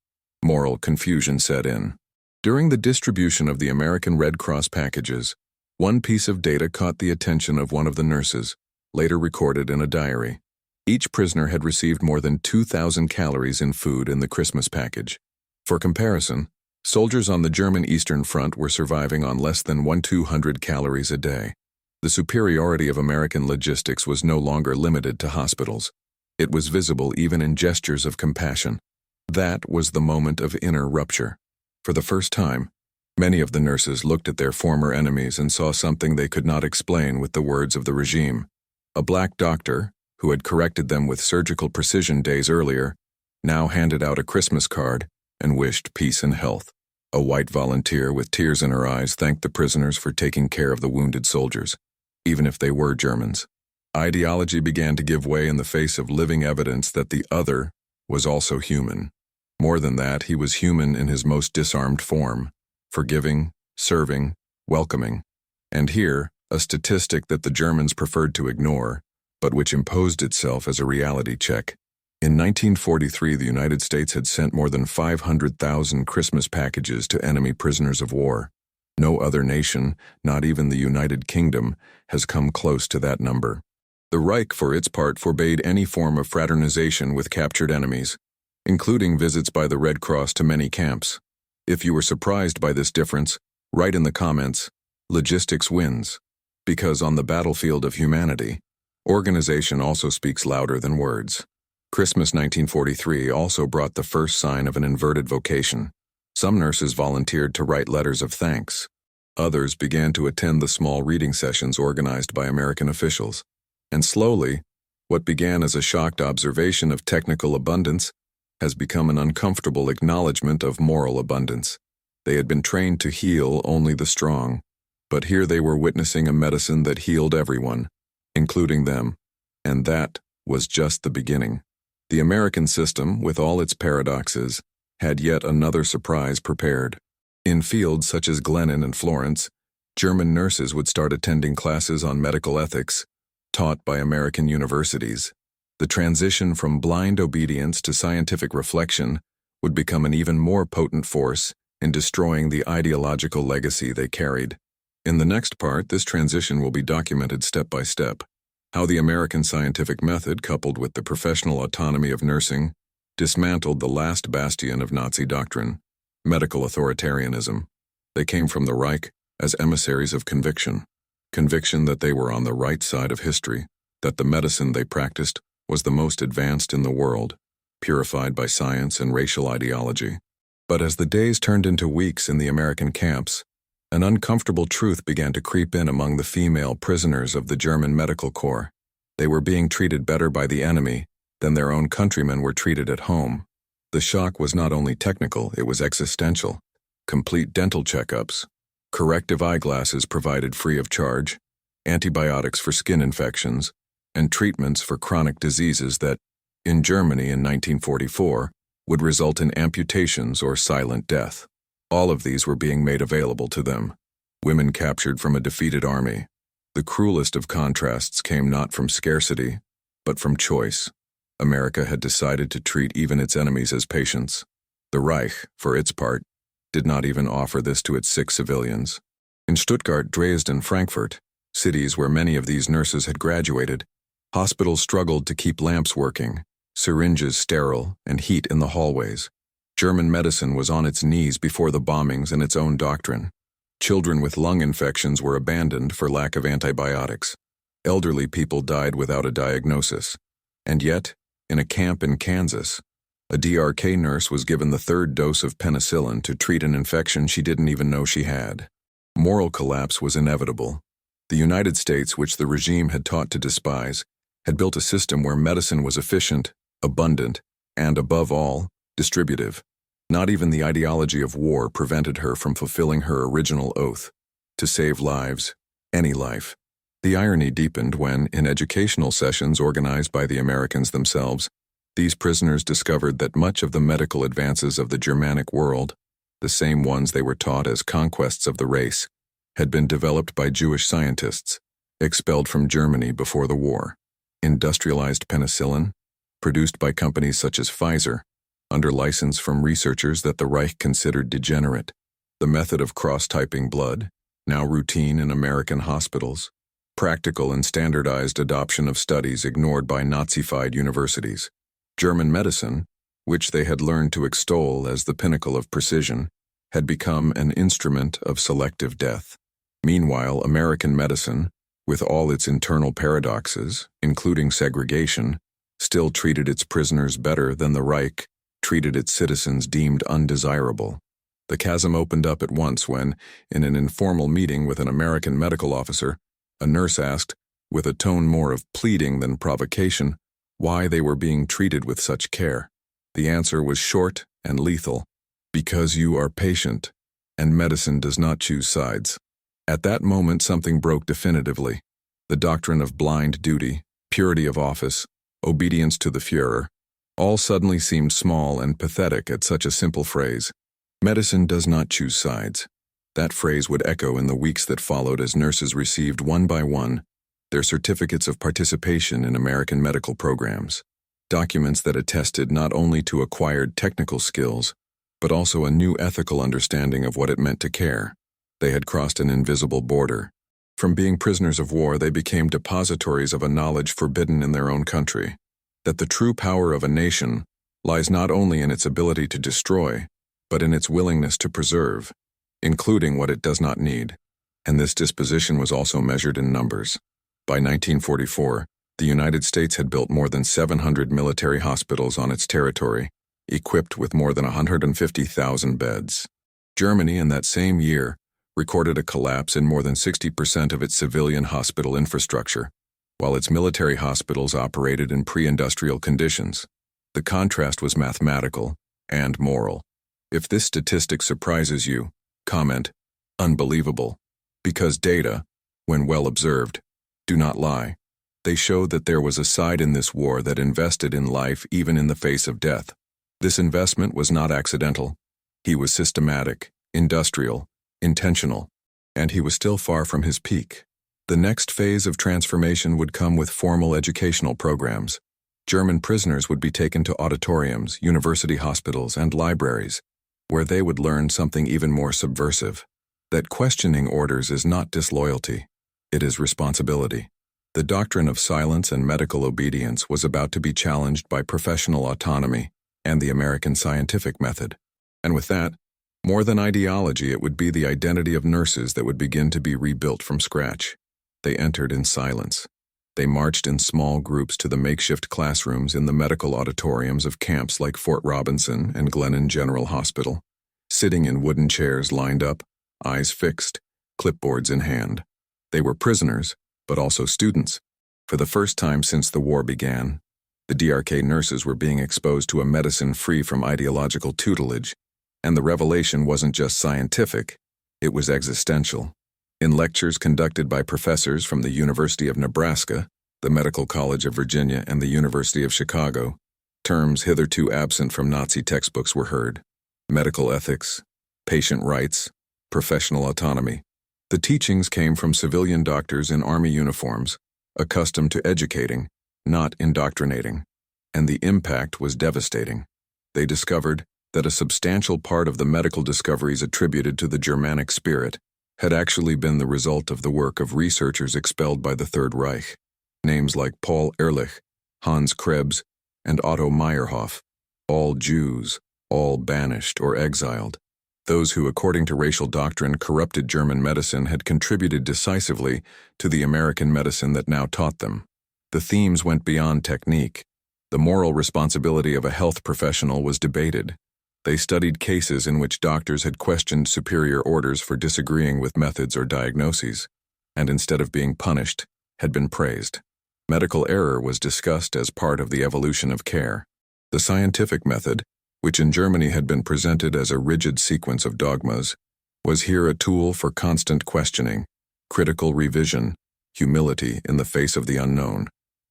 Moral confusion set in. During the distribution of the American Red Cross packages, one piece of data caught the attention of one of the nurses, later recorded in a diary. Each prisoner had received more than 2,000 calories in food in the Christmas package. For comparison, soldiers on the German Eastern Front were surviving on less than 200 calories a day. The superiority of American logistics was no longer limited to hospitals. It was visible even in gestures of compassion. That was the moment of inner rupture. For the first time, many of the nurses looked at their former enemies and saw something they could not explain with the words of the regime. A black doctor, who had corrected them with surgical precision days earlier, now handed out a Christmas card and wished peace and health. A white volunteer with tears in her eyes thanked the prisoners for taking care of the wounded soldiers, even if they were Germans. Ideology began to give way in the face of living evidence that the other was also human. More than that, he was human in his most disarmed form, forgiving, serving, welcoming. And here, a statistic that the Germans preferred to ignore, but which imposed itself as a reality check. In 1943, the United States had sent more than 500,000 Christmas packages to enemy prisoners of war. No other nation, not even the United Kingdom, has come close to that number. The Reich, for its part, forbade any form of fraternization with captured enemies, including visits by the Red Cross to many camps. If you were surprised by this difference, write in the comments, "Logistics wins," because on the battlefield of humanity, organization also speaks louder than words. Christmas 1943 also brought the first sign of an inverted vocation. Some nurses volunteered to write letters of thanks. Others began to attend the small reading sessions organized by American officials. And slowly, what began as a shocked observation of technical abundance has become an uncomfortable acknowledgement of moral abundance. They had been trained to heal only the strong, but here they were witnessing a medicine that healed everyone, including them, and that was just the beginning. The American system, with all its paradoxes, had yet another surprise prepared. In fields such as Glennon and Florence, German nurses would start attending classes on medical ethics, taught by American universities. The transition from blind obedience to scientific reflection would become an even more potent force in destroying the ideological legacy they carried. In the next part, this transition will be documented step by step. How the American scientific method, coupled with the professional autonomy of nursing, dismantled the last bastion of Nazi doctrine, medical authoritarianism. They came from the Reich as emissaries of conviction that they were on the right side of history, that the medicine they practiced was the most advanced in the world, purified by science and racial ideology. But as the days turned into weeks in the American camps, an uncomfortable truth began to creep in among the female prisoners of the German Medical Corps. They were being treated better by the enemy than their own countrymen were treated at home. The shock was not only technical, it was existential. Complete dental checkups, corrective eyeglasses provided free of charge, antibiotics for skin infections, and treatments for chronic diseases that, in Germany in 1944, would result in amputations or silent death. All of these were being made available to them. Women captured from a defeated army. The cruelest of contrasts came not from scarcity, but from choice. America had decided to treat even its enemies as patients. The Reich, for its part, did not even offer this to its sick civilians. In Stuttgart, Dresden, Frankfurt, cities where many of these nurses had graduated, hospitals struggled to keep lamps working, syringes sterile, and heat in the hallways. German medicine was on its knees before the bombings and its own doctrine. Children with lung infections were abandoned for lack of antibiotics. Elderly people died without a diagnosis. And yet, in a camp in Kansas, a DRK nurse was given the third dose of penicillin to treat an infection she didn't even know she had. Moral collapse was inevitable. The United States, which the regime had taught to despise, had built a system where medicine was efficient, abundant, and, above all, distributive. Not even the ideology of war prevented her from fulfilling her original oath, to save lives, any life. The irony deepened when, in educational sessions organized by the Americans themselves, these prisoners discovered that much of the medical advances of the Germanic world, the same ones they were taught as conquests of the race, had been developed by Jewish scientists, expelled from Germany before the war. Industrialized penicillin, produced by companies such as Pfizer, under license from researchers that the Reich considered degenerate. The method of cross-typing blood, now routine in American hospitals. Practical and standardized adoption of studies ignored by Nazified universities. German medicine, which they had learned to extol as the pinnacle of precision, had become an instrument of selective death. Meanwhile, American medicine, with all its internal paradoxes, including segregation, still treated its prisoners better than the Reich treated its citizens deemed undesirable. The chasm opened up at once when, in an informal meeting with an American medical officer, a nurse asked, with a tone more of pleading than provocation, why they were being treated with such care. The answer was short and lethal: because you are patient, and medicine does not choose sides. At that moment something broke definitively. The doctrine of blind duty, purity of office, obedience to the Führer, all suddenly seemed small and pathetic at such a simple phrase. Medicine does not choose sides. That phrase would echo in the weeks that followed as nurses received one by one their certificates of participation in American medical programs, documents that attested not only to acquired technical skills, but also a new ethical understanding of what it meant to care. They had crossed an invisible border. From being prisoners of war, they became depositories of a knowledge forbidden in their own country, that the true power of a nation lies not only in its ability to destroy, but in its willingness to preserve, including what it does not need. And this disposition was also measured in numbers. By 1944, the United States had built more than 700 military hospitals on its territory, equipped with more than 150,000 beds. Germany, in that same year, recorded a collapse in more than 60% of its civilian hospital infrastructure, while its military hospitals operated in pre-industrial conditions. The contrast was mathematical and moral. If this statistic surprises you, comment, "Unbelievable," because data, when well observed, do not lie. They showed that there was a side in this war that invested in life even in the face of death. This investment was not accidental. He was systematic, industrial, intentional, and he was still far from his peak. The next phase of transformation would come with formal educational programs. German prisoners would be taken to auditoriums, university hospitals, and libraries, where they would learn something even more subversive: that questioning orders is not disloyalty, it is responsibility. The doctrine of silence and medical obedience was about to be challenged by professional autonomy and the American scientific method. And with that, more than ideology, it would be the identity of nurses that would begin to be rebuilt from scratch. They entered in silence. They marched in small groups to the makeshift classrooms in the medical auditoriums of camps like Fort Robinson and Glennon General Hospital, sitting in wooden chairs lined up, eyes fixed, clipboards in hand. They were prisoners, but also students. For the first time since the war began, the DRK nurses were being exposed to a medicine free from ideological tutelage, and the revelation wasn't just scientific, it was existential. In lectures conducted by professors from the University of Nebraska, the Medical College of Virginia, and the University of Chicago, terms hitherto absent from Nazi textbooks were heard: medical ethics, patient rights, professional autonomy. The teachings came from civilian doctors in army uniforms, accustomed to educating, not indoctrinating, and the impact was devastating. They discovered that a substantial part of the medical discoveries attributed to the Germanic spirit had actually been the result of the work of researchers expelled by the Third Reich. Names like Paul Ehrlich, Hans Krebs, and Otto Meyerhoff, all Jews, all banished or exiled. Those who, according to racial doctrine, corrupted German medicine had contributed decisively to the American medicine that now taught them. The themes went beyond technique. The moral responsibility of a health professional was debated. They studied cases in which doctors had questioned superior orders for disagreeing with methods or diagnoses, and instead of being punished, had been praised. Medical error was discussed as part of the evolution of care. The scientific method, which in Germany had been presented as a rigid sequence of dogmas, was here a tool for constant questioning, critical revision, humility in the face of the unknown.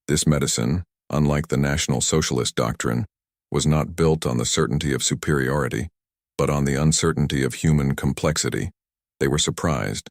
This medicine, unlike the National Socialist doctrine, was not built on the certainty of superiority, but on the uncertainty of human complexity. They were surprised,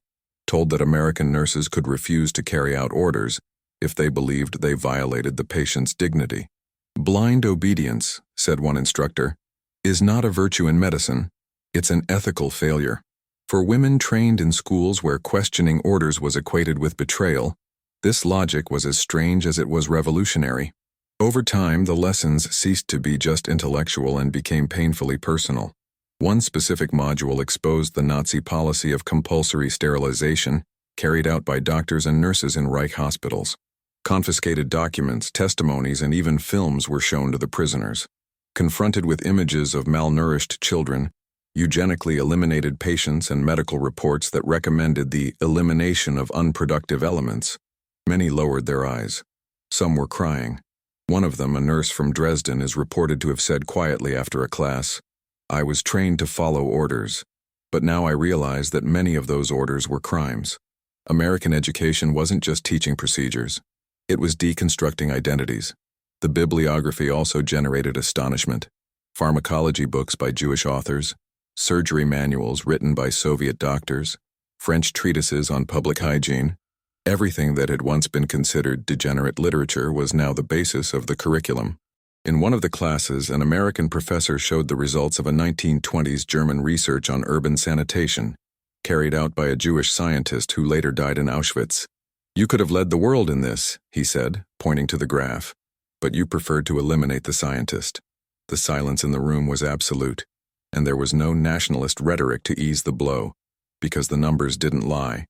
told that American nurses could refuse to carry out orders if they believed they violated the patient's dignity. "Blind obedience," said one instructor, "is not a virtue in medicine, it's an ethical failure." For women trained in schools where questioning orders was equated with betrayal, this logic was as strange as it was revolutionary. Over time, the lessons ceased to be just intellectual and became painfully personal. One specific module exposed the Nazi policy of compulsory sterilization carried out by doctors and nurses in Reich hospitals. Confiscated documents, testimonies, and even films were shown to the prisoners. Confronted with images of malnourished children, eugenically eliminated patients, and medical reports that recommended the elimination of unproductive elements, many lowered their eyes. Some were crying. One of them, a nurse from Dresden, is reported to have said quietly after a class, "I was trained to follow orders, but now I realize that many of those orders were crimes." American education wasn't just teaching procedures. It was deconstructing identities. The bibliography also generated astonishment. Pharmacology books by Jewish authors, surgery manuals written by Soviet doctors, French treatises on public hygiene. Everything that had once been considered degenerate literature was now the basis of the curriculum. In one of the classes, an American professor showed the results of a 1920s German research on urban sanitation, carried out by a Jewish scientist who later died in Auschwitz. "You could have led the world in this," he said, pointing to the graph, "but you preferred to eliminate the scientist." The silence in the room was absolute, and there was no nationalist rhetoric to ease the blow, because the numbers didn't lie.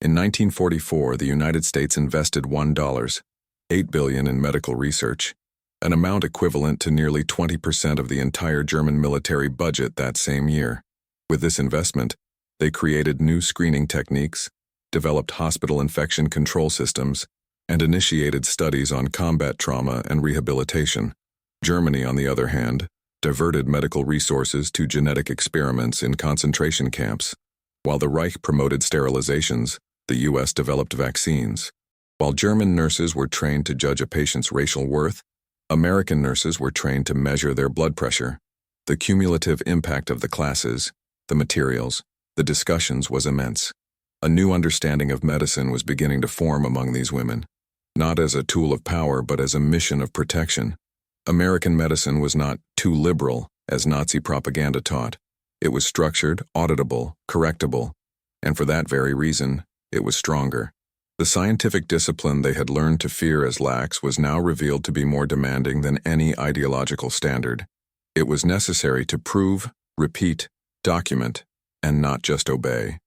In 1944, the United States invested $1.8 billion in medical research, an amount equivalent to nearly 20% of the entire German military budget that same year. With this investment, they created new screening techniques, developed hospital infection control systems, and initiated studies on combat trauma and rehabilitation. Germany, on the other hand, diverted medical resources to genetic experiments in concentration camps. While the Reich promoted sterilizations, the U.S. developed vaccines. While German nurses were trained to judge a patient's racial worth, American nurses were trained to measure their blood pressure. The cumulative impact of the classes, the materials, the discussions was immense. A new understanding of medicine was beginning to form among these women, not as a tool of power but as a mission of protection. American medicine was not too liberal, as Nazi propaganda taught. It was structured, auditable, correctable, and for that very reason, it was stronger. The scientific discipline they had learned to fear as lax was now revealed to be more demanding than any ideological standard. It was necessary to prove, repeat, document, and not just obey.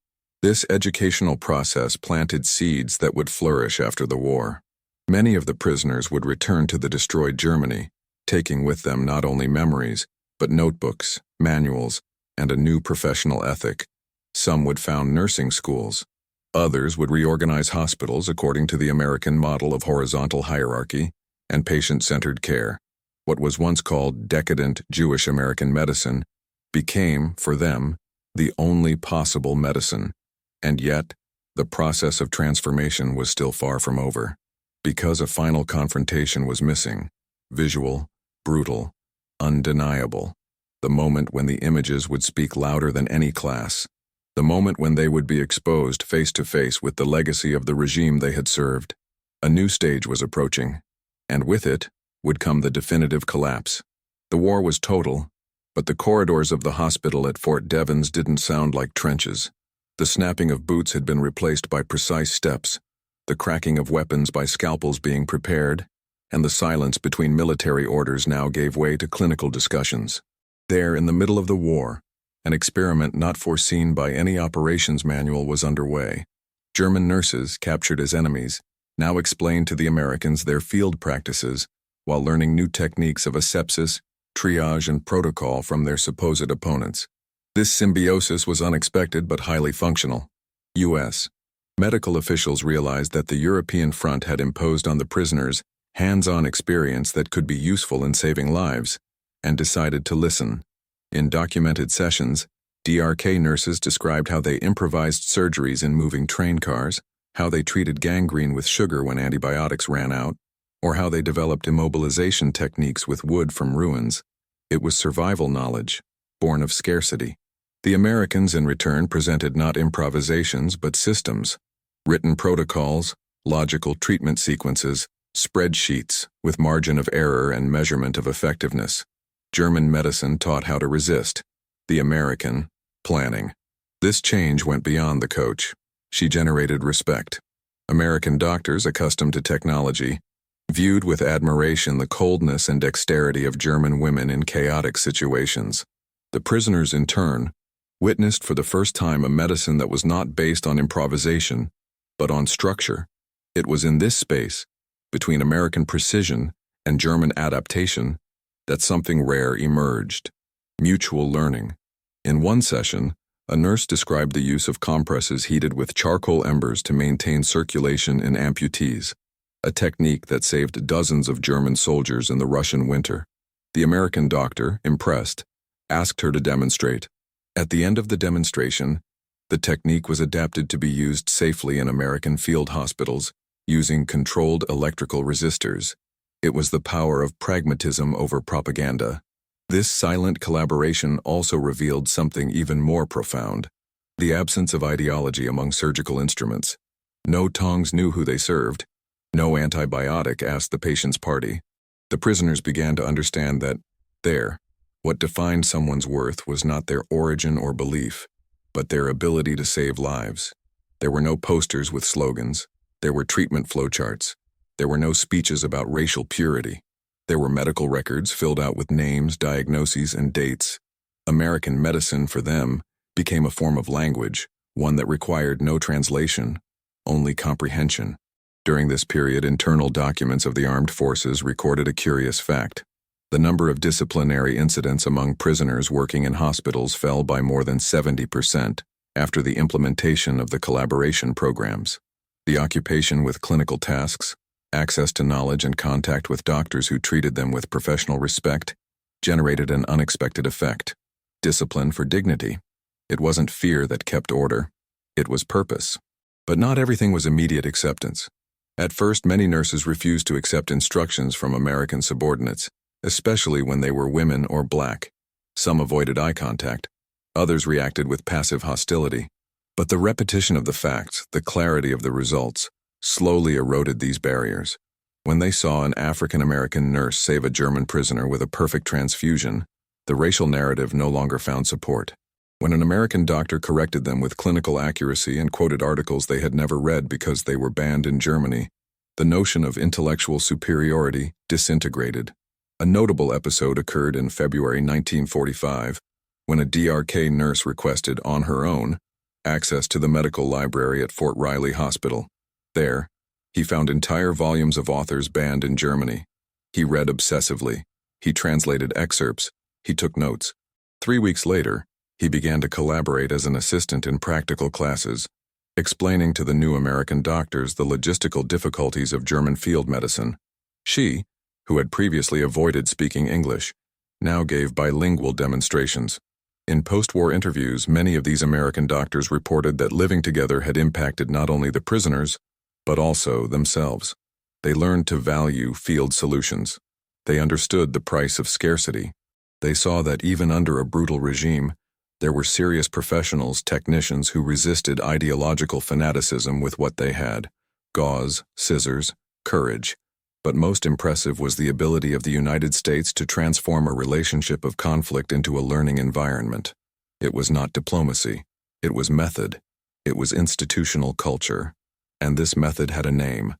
This educational process planted seeds that would flourish after the war. Many of the prisoners would return to the destroyed Germany, taking with them not only memories, but notebooks, manuals, and a new professional ethic. Some would found nursing schools. Others would reorganize hospitals according to the American model of horizontal hierarchy and patient-centered care. What was once called decadent Jewish American medicine became, for them, the only possible medicine. And yet, the process of transformation was still far from over, because a final confrontation was missing, visual, brutal, undeniable, the moment when the images would speak louder than any class, the moment when they would be exposed face to face with the legacy of the regime they had served. A new stage was approaching, and with it would come the definitive collapse. The war was total, but the corridors of the hospital at Fort Devens didn't sound like trenches. The snapping of boots had been replaced by precise steps, the cracking of weapons by scalpels being prepared, and the silence between military orders now gave way to clinical discussions. There, in the middle of the war, an experiment not foreseen by any operations manual was underway. German nurses, captured as enemies, now explained to the Americans their field practices while learning new techniques of asepsis, triage, and protocol from their supposed opponents. This symbiosis was unexpected but highly functional. U.S. medical officials realized that the European front had imposed on the prisoners hands-on experience that could be useful in saving lives, and decided to listen. In documented sessions, DRK nurses described how they improvised surgeries in moving train cars, how they treated gangrene with sugar when antibiotics ran out, or how they developed immobilization techniques with wood from ruins. It was survival knowledge, born of scarcity. The Americans, in return, presented not improvisations but systems, written protocols, logical treatment sequences, spreadsheets with margin of error and measurement of effectiveness. German medicine taught how to resist. The American, planning. This change went beyond the coach. She generated respect. American doctors, accustomed to technology, viewed with admiration the coldness and dexterity of German women in chaotic situations. The prisoners, in turn, witnessed for the first time a medicine that was not based on improvisation, but on structure. It was in this space, between American precision and German adaptation, that something rare emerged: mutual learning. In one session, a nurse described the use of compresses heated with charcoal embers to maintain circulation in amputees, a technique that saved dozens of German soldiers in the Russian winter. The American doctor, impressed, asked her to demonstrate. At the end of the demonstration, the technique was adapted to be used safely in American field hospitals using controlled electrical resistors. It was the power of pragmatism over propaganda. This silent collaboration also revealed something even more profound: the absence of ideology among surgical instruments. No tongs knew who they served. No antibiotic asked the patient's party. The prisoners began to understand that what defined someone's worth was not their origin or belief, but their ability to save lives. There were no posters with slogans. There were treatment flowcharts. There were no speeches about racial purity. There were medical records filled out with names, diagnoses, and dates. American medicine, for them, became a form of language, one that required no translation, only comprehension. During this period, internal documents of the armed forces recorded a curious fact. The number of disciplinary incidents among prisoners working in hospitals fell by more than 70% after the implementation of the collaboration programs. The occupation with clinical tasks, access to knowledge, and contact with doctors who treated them with professional respect generated an unexpected effect: discipline for dignity. It wasn't fear that kept order. It was purpose. But not everything was immediate acceptance. At first, many nurses refused to accept instructions from American subordinates, especially when they were women or black. Some avoided eye contact. Others reacted with passive hostility. But the repetition of the facts, the clarity of the results, slowly eroded these barriers. When they saw an African-American nurse save a German prisoner with a perfect transfusion, the racial narrative no longer found support. When an American doctor corrected them with clinical accuracy and quoted articles they had never read because they were banned in Germany, the notion of intellectual superiority disintegrated. A notable episode occurred in February 1945, when a DRK nurse requested, on her own, access to the medical library at Fort Riley Hospital. There, he found entire volumes of authors banned in Germany. He read obsessively. He translated excerpts. He took notes. 3 weeks later, he began to collaborate as an assistant in practical classes, explaining to the new American doctors the logistical difficulties of German field medicine. She, who had previously avoided speaking English, now gave bilingual demonstrations. In post-war interviews, many of these American doctors reported that living together had impacted not only the prisoners, but also themselves. They learned to value field solutions. They understood the price of scarcity. They saw that even under a brutal regime, there were serious professionals, technicians who resisted ideological fanaticism with what they had: gauze, scissors, courage. But most impressive was the ability of the United States to transform a relationship of conflict into a learning environment. It was not diplomacy. It was method. It was institutional culture. And this method had a name: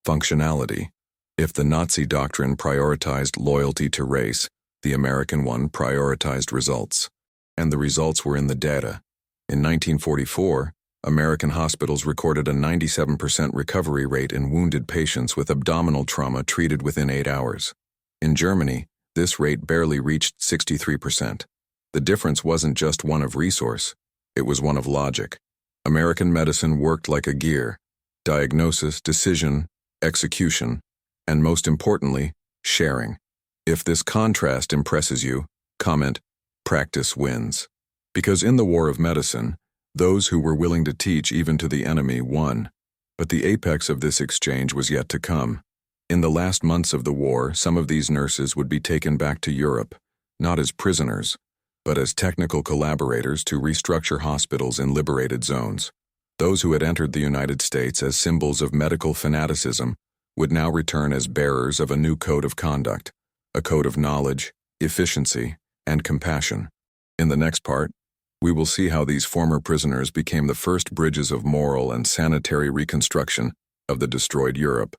functionality. If the Nazi doctrine prioritized loyalty to race, the American one prioritized results. And the results were in the data. In 1944, American hospitals recorded a 97% recovery rate in wounded patients with abdominal trauma treated within 8 hours. In Germany, this rate barely reached 63%. The difference wasn't just one of resource, it was one of logic. American medicine worked like a gear: diagnosis, decision, execution, and most importantly, sharing. If this contrast impresses you, comment, "Practice wins." Because in the war of medicine, those who were willing to teach even to the enemy won. But the apex of this exchange was yet to come. In the last months of the war, some of these nurses would be taken back to Europe, not as prisoners, but as technical collaborators to restructure hospitals in liberated zones. Those who had entered the United States as symbols of medical fanaticism would now return as bearers of a new code of conduct, a code of knowledge, efficiency, and compassion. In the next part, we will see how these former prisoners became the first bridges of moral and sanitary reconstruction of the destroyed Europe.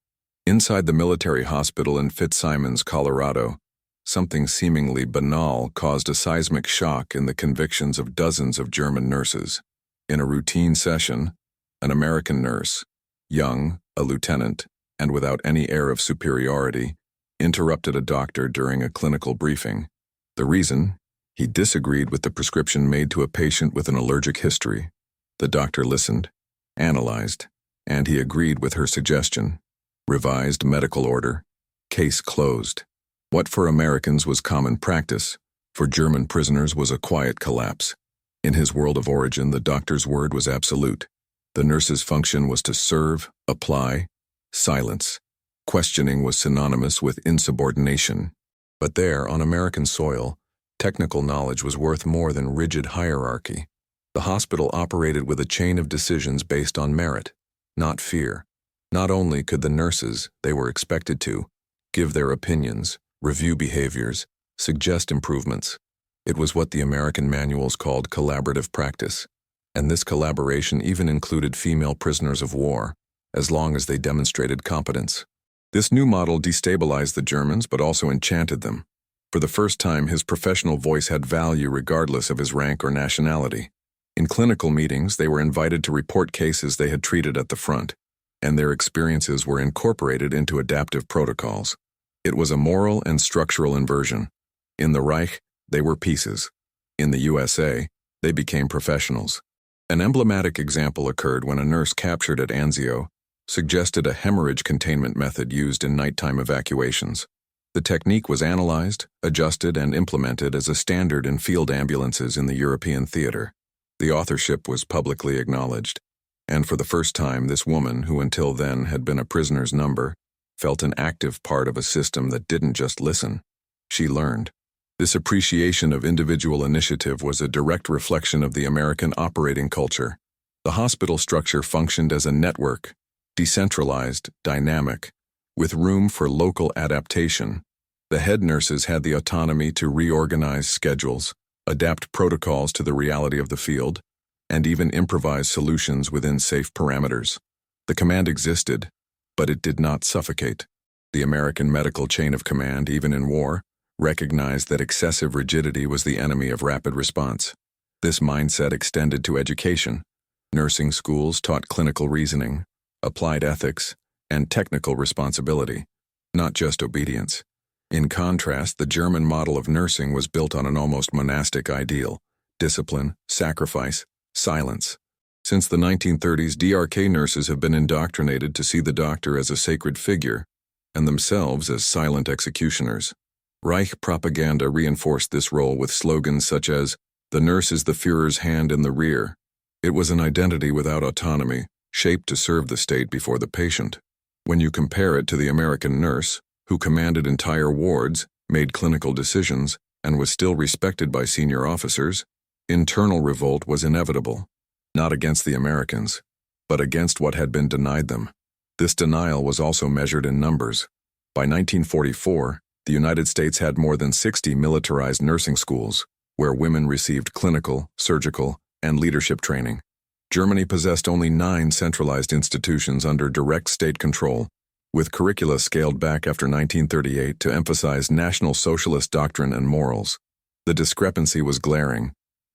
Inside the military hospital in Fitzsimons, Colorado, something seemingly banal caused a seismic shock in the convictions of dozens of German nurses. In a routine session, an American nurse, young, a lieutenant, and without any air of superiority, interrupted a doctor during a clinical briefing. The reason? He disagreed with the prescription made to a patient with an allergic history. The doctor listened, analyzed, and he agreed with her suggestion. Revised medical order. Case closed. What for Americans was common practice, for German prisoners was a quiet collapse. In his world of origin, the doctor's word was absolute. The nurse's function was to serve, apply, silence. Questioning was synonymous with insubordination. But there, on American soil, technical knowledge was worth more than rigid hierarchy. The hospital operated with a chain of decisions based on merit, not fear. Not only could the nurses, they were expected to, give their opinions, review behaviors, suggest improvements. It was what the American manuals called collaborative practice. And this collaboration even included female prisoners of war, as long as they demonstrated competence. This new model destabilized the Germans but also enchanted them. For the first time, his professional voice had value regardless of his rank or nationality. In clinical meetings, they were invited to report cases they had treated at the front, and their experiences were incorporated into adaptive protocols. It was a moral and structural inversion. In the Reich, they were pieces. In the USA, they became professionals. An emblematic example occurred when a nurse captured at Anzio suggested a hemorrhage containment method used in nighttime evacuations. The technique was analyzed, adjusted, and implemented as a standard in field ambulances in the European theater. The authorship was publicly acknowledged, and for the first time, this woman, who until then had been a prisoner's number, felt an active part of a system that didn't just listen. She learned. This appreciation of individual initiative was a direct reflection of the American operating culture. The hospital structure functioned as a network, decentralized, dynamic, with room for local adaptation. The head nurses had the autonomy to reorganize schedules, adapt protocols to the reality of the field, and even improvise solutions within safe parameters. The command existed, but it did not suffocate. The American medical chain of command, even in war, recognized that excessive rigidity was the enemy of rapid response. This mindset extended to education. Nursing schools taught clinical reasoning, applied ethics, and technical responsibility, not just obedience. In contrast, the German model of nursing was built on an almost monastic ideal: discipline, sacrifice, silence. Since the 1930s, DRK nurses have been indoctrinated to see the doctor as a sacred figure, and themselves as silent executioners. Reich propaganda reinforced this role with slogans such as, "The nurse is the Führer's hand in the rear." It was an identity without autonomy, shaped to serve the state before the patient. When you compare it to the American nurse, who commanded entire wards, made clinical decisions, and was still respected by senior officers, internal revolt was inevitable, not against the Americans, but against what had been denied them. This denial was also measured in numbers. By 1944, the United States had more than 60 militarized nursing schools, where women received clinical, surgical, and leadership training. Germany possessed only 9 centralized institutions under direct state control, with curricula scaled back after 1938 to emphasize National Socialist doctrine and morals. The discrepancy was glaring.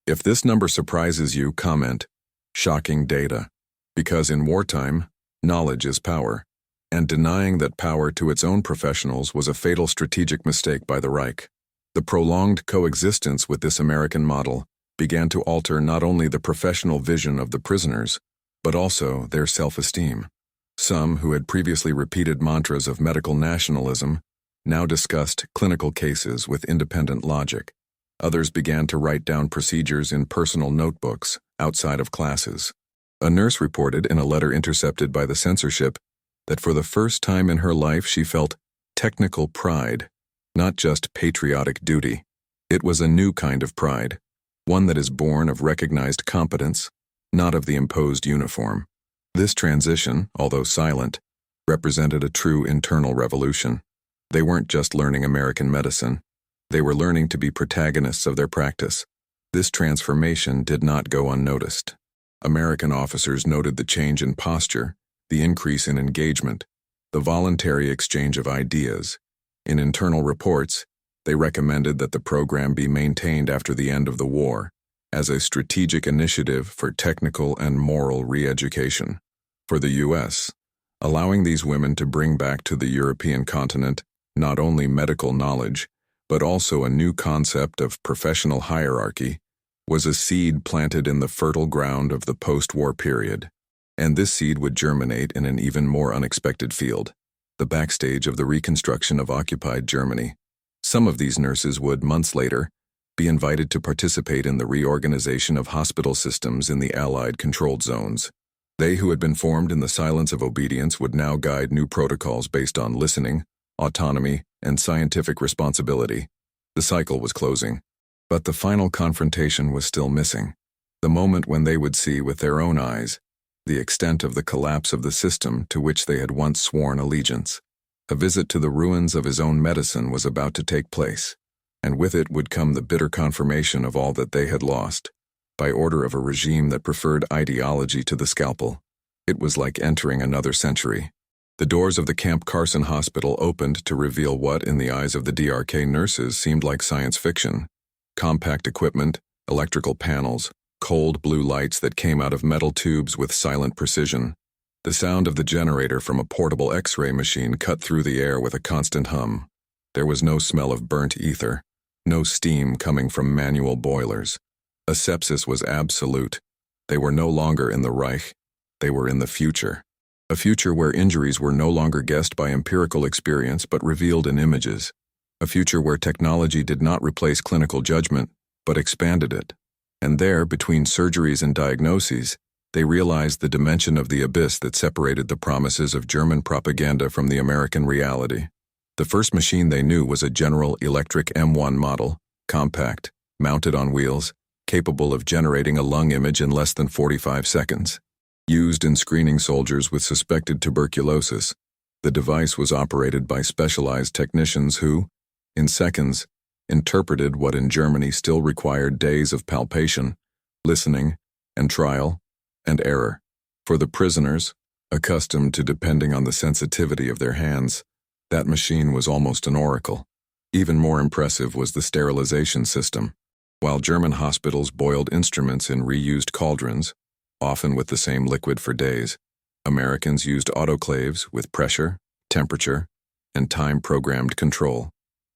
If this number surprises you, comment, "Shocking data." Because in wartime, knowledge is power, and denying that power to its own professionals was a fatal strategic mistake by the Reich. The prolonged coexistence with this American model began to alter not only the professional vision of the prisoners, but also their self-esteem. Some who had previously repeated mantras of medical nationalism now discussed clinical cases with independent logic. Others began to write down procedures in personal notebooks outside of classes. A nurse reported in a letter intercepted by the censorship that for the first time in her life she felt technical pride, not just patriotic duty. It was a new kind of pride, one that is born of recognized competence, not of the imposed uniform. This transition, although silent, represented a true internal revolution. They weren't just learning American medicine. They were learning to be protagonists of their practice. This transformation did not go unnoticed. American officers noted the change in posture, the increase in engagement, the voluntary exchange of ideas. In internal reports, they recommended that the program be maintained after the end of the war, as a strategic initiative for technical and moral re-education. For the U.S., allowing these women to bring back to the European continent not only medical knowledge, but also a new concept of professional hierarchy, was a seed planted in the fertile ground of the post-war period. And this seed would germinate in an even more unexpected field, the backstage of the reconstruction of occupied Germany. Some of these nurses would, months later, be invited to participate in the reorganization of hospital systems in the Allied controlled zones. They who had been formed in the silence of obedience would now guide new protocols based on listening, autonomy, and scientific responsibility. The cycle was closing. But the final confrontation was still missing, the moment when they would see with their own eyes the extent of the collapse of the system to which they had once sworn allegiance. A visit to the ruins of his own medicine was about to take place, and with it would come the bitter confirmation of all that they had lost, by order of a regime that preferred ideology to the scalpel. It was like entering another century. The doors of the Camp Carson Hospital opened to reveal what, in the eyes of the DRK nurses, seemed like science fiction. Compact equipment, electrical panels, cold blue lights that came out of metal tubes with silent precision. The sound of the generator from a portable X-ray machine cut through the air with a constant hum. There was no smell of burnt ether, no steam coming from manual boilers. Asepsis was absolute. They were no longer in the Reich. They were in the future. A future where injuries were no longer guessed by empirical experience but revealed in images. A future where technology did not replace clinical judgment, but expanded it. And there, between surgeries and diagnoses, they realized the dimension of the abyss that separated the promises of German propaganda from the American reality. The first machine they knew was a General Electric M1 model, compact, mounted on wheels, capable of generating a lung image in less than 45 seconds. Used in screening soldiers with suspected tuberculosis, the device was operated by specialized technicians who, in seconds, interpreted what in Germany still required days of palpation, listening, and trial, and error. For the prisoners, accustomed to depending on the sensitivity of their hands, that machine was almost an oracle. Even more impressive was the sterilization system. While German hospitals boiled instruments in reused cauldrons, often with the same liquid for days, Americans used autoclaves with pressure, temperature, and time-programmed control.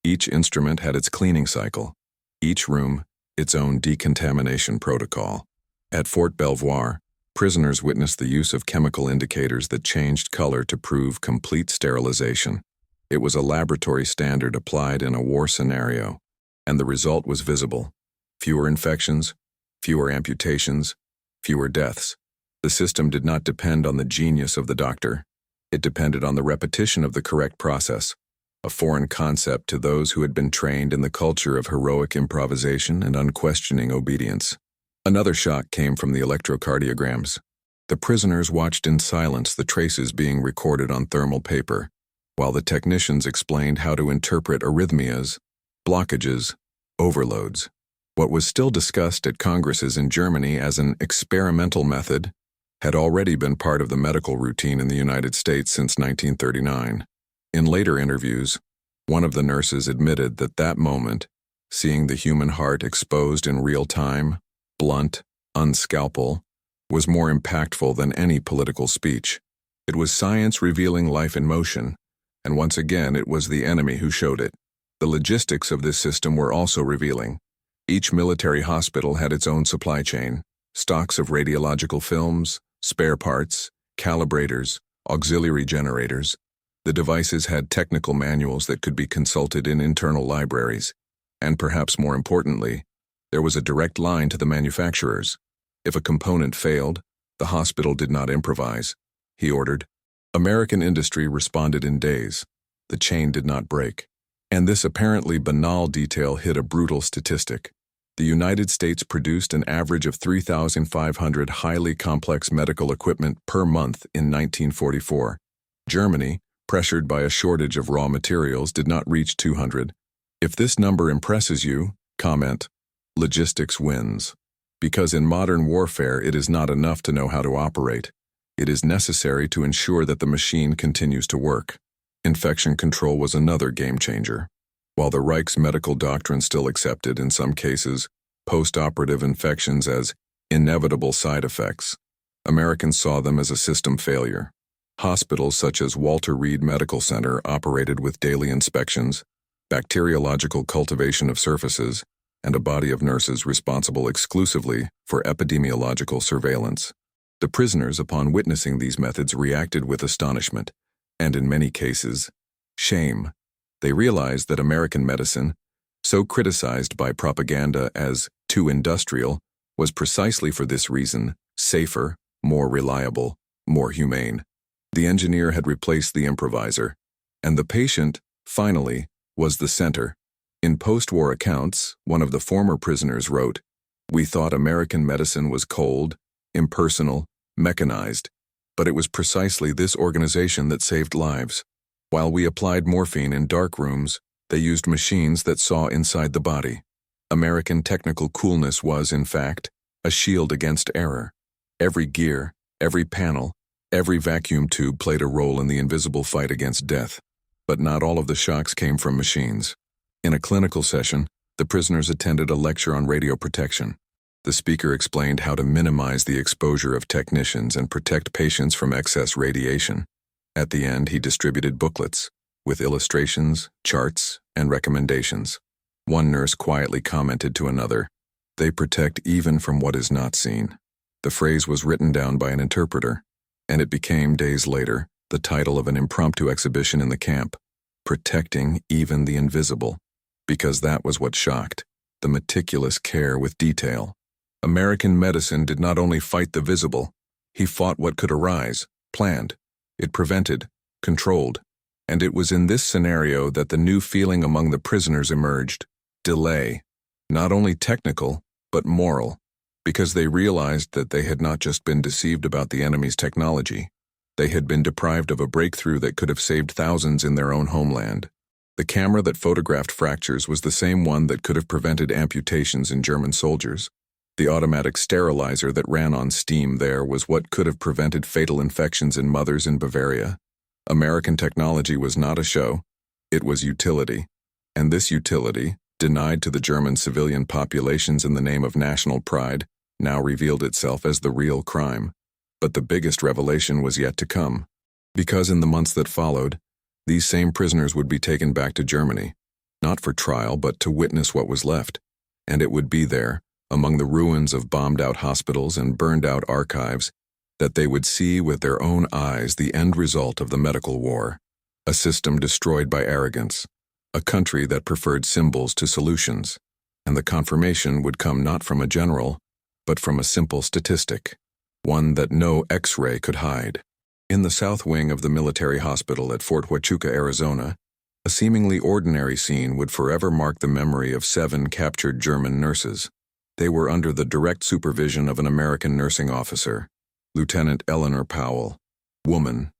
Each instrument had its cleaning cycle, each room its own decontamination protocol. At Fort Belvoir, prisoners witnessed the use of chemical indicators that changed color to prove complete sterilization. It was a laboratory standard applied in a war scenario, and the result was visible. Fewer infections, fewer amputations, fewer deaths. The system did not depend on the genius of the doctor. It depended on the repetition of the correct process, a foreign concept to those who had been trained in the culture of heroic improvisation and unquestioning obedience. Another shock came from the electrocardiograms. The prisoners watched in silence the traces being recorded on thermal paper, while the technicians explained how to interpret arrhythmias, blockages, overloads. What was still discussed at congresses in Germany as an experimental method had already been part of the medical routine in the United States since 1939. In later interviews, one of the nurses admitted that that moment, seeing the human heart exposed in real time, blunt, unscalpel, was more impactful than any political speech. It was science revealing life in motion, and once again it was the enemy who showed it. The logistics of this system were also revealing. Each military hospital had its own supply chain, stocks of radiological films, spare parts, calibrators, auxiliary generators. The devices had technical manuals that could be consulted in internal libraries, and perhaps more importantly, there was a direct line to the manufacturers. If a component failed, the hospital did not improvise, he ordered. American industry responded in days. The chain did not break. And this apparently banal detail hit a brutal statistic. The United States produced an average of 3,500 highly complex medical equipment per month in 1944. Germany, pressured by a shortage of raw materials, did not reach 200. If this number impresses you, comment, logistics wins. Because in modern warfare it is not enough to know how to operate. It is necessary to ensure that the machine continues to work. Infection control was another game changer. While the Reich's medical doctrine still accepted, in some cases, post-operative infections as inevitable side effects, Americans saw them as a system failure. Hospitals such as Walter Reed Medical Center operated with daily inspections, bacteriological cultivation of surfaces, and a body of nurses responsible exclusively for epidemiological surveillance. The prisoners, upon witnessing these methods, reacted with astonishment, and in many cases, shame. They realized that American medicine, so criticized by propaganda as too industrial, was precisely for this reason safer, more reliable, more humane. The engineer had replaced the improviser, and the patient, finally, was the center. In post-war accounts, one of the former prisoners wrote, "We thought American medicine was cold, impersonal, mechanized, but it was precisely this organization that saved lives. While we applied morphine in dark rooms, they used machines that saw inside the body." American technical coolness was, in fact, a shield against error. Every gear, every panel, every vacuum tube played a role in the invisible fight against death. But not all of the shocks came from machines. In a clinical session, the prisoners attended a lecture on radio protection. The speaker explained how to minimize the exposure of technicians and protect patients from excess radiation. At the end, he distributed booklets with illustrations, charts, and recommendations. One nurse quietly commented to another, "They protect even from what is not seen." The phrase was written down by an interpreter, and it became, days later, the title of an impromptu exhibition in the camp, "Protecting Even the Invisible," because that was what shocked, the meticulous care with detail. American medicine did not only fight the visible, he fought what could arise, planned. It prevented, controlled, and it was in this scenario that the new feeling among the prisoners emerged: delay. Not only technical, but moral, because they realized that they had not just been deceived about the enemy's technology, they had been deprived of a breakthrough that could have saved thousands in their own homeland. The camera that photographed fractures was the same one that could have prevented amputations in German soldiers. The automatic sterilizer that ran on steam there was what could have prevented fatal infections in mothers in Bavaria. American technology was not a show, it was utility. And this utility, denied to the German civilian populations in the name of national pride, now revealed itself as the real crime. But the biggest revelation was yet to come, because in the months that followed, these same prisoners would be taken back to Germany, not for trial but to witness what was left, and it would be there, among the ruins of bombed-out hospitals and burned-out archives, that they would see with their own eyes the end result of the medical war, a system destroyed by arrogance, a country that preferred symbols to solutions, and the confirmation would come not from a general, but from a simple statistic, one that no X-ray could hide. In the south wing of the military hospital at Fort Huachuca, Arizona, a seemingly ordinary scene would forever mark the memory of 7 captured German nurses. They were under the direct supervision of an American nursing officer, Lieutenant Eleanor Powell, woman,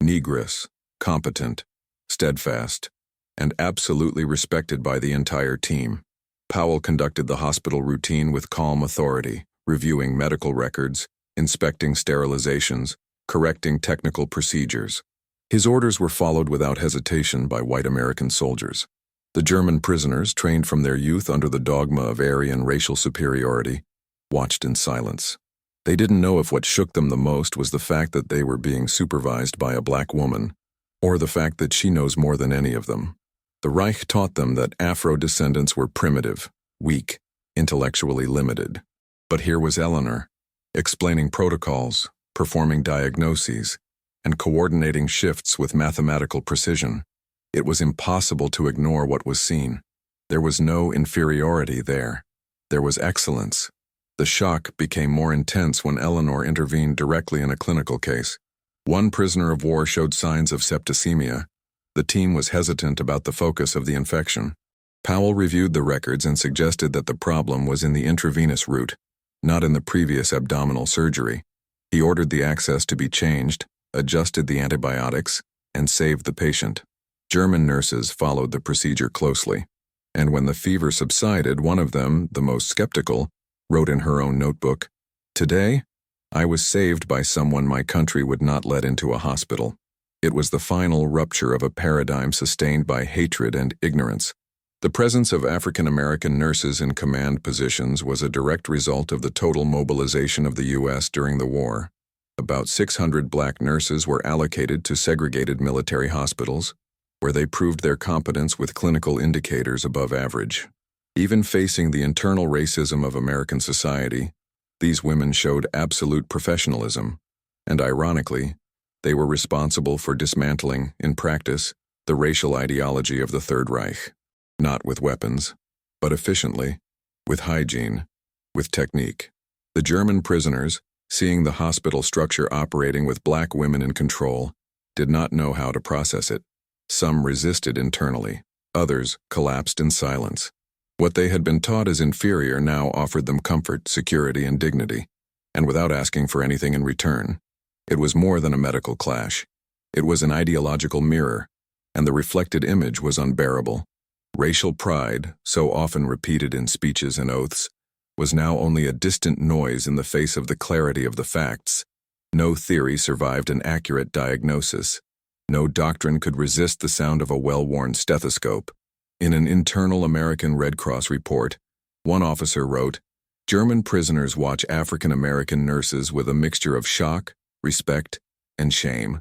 negress, competent, steadfast, and absolutely respected by the entire team. Powell conducted the hospital routine with calm authority, reviewing medical records, inspecting sterilizations, correcting technical procedures. His orders were followed without hesitation by white American soldiers. The German prisoners, trained from their youth under the dogma of Aryan racial superiority, watched in silence. They didn't know if what shook them the most was the fact that they were being supervised by a black woman, or the fact that she knows more than any of them. The Reich taught them that Afro-descendants were primitive, weak, intellectually limited. But here was Eleanor, explaining protocols, performing diagnoses, and coordinating shifts with mathematical precision. It was impossible to ignore what was seen. There was no inferiority there. There was excellence. The shock became more intense when Eleanor intervened directly in a clinical case. One prisoner of war showed signs of septicemia. The team was hesitant about the focus of the infection. Powell reviewed the records and suggested that the problem was in the intravenous route, not in the previous abdominal surgery. He ordered the access to be changed, adjusted the antibiotics, and saved the patient. German nurses followed the procedure closely, and when the fever subsided, one of them, the most skeptical, wrote in her own notebook, "Today, I was saved by someone my country would not let into a hospital." It was the final rupture of a paradigm sustained by hatred and ignorance. The presence of African American nurses in command positions was a direct result of the total mobilization of the U.S. during the war. About 600 black nurses were allocated to segregated military hospitals, where they proved their competence with clinical indicators above average. Even facing the internal racism of American society, these women showed absolute professionalism, and ironically, they were responsible for dismantling, in practice, the racial ideology of the Third Reich. Not with weapons, but efficiently, with hygiene, with technique. The German prisoners, seeing the hospital structure operating with black women in control, did not know how to process it. Some resisted internally, others collapsed in silence. What they had been taught as inferior now offered them comfort, security, and dignity, and without asking for anything in return. It was more than a medical clash. It was an ideological mirror, and the reflected image was unbearable. Racial pride, so often repeated in speeches and oaths, was now only a distant noise in the face of the clarity of the facts. No theory survived an accurate diagnosis. No doctrine could resist the sound of a well-worn stethoscope. In an internal American Red Cross report, one officer wrote, "German prisoners watch African American nurses with a mixture of shock, respect, and shame.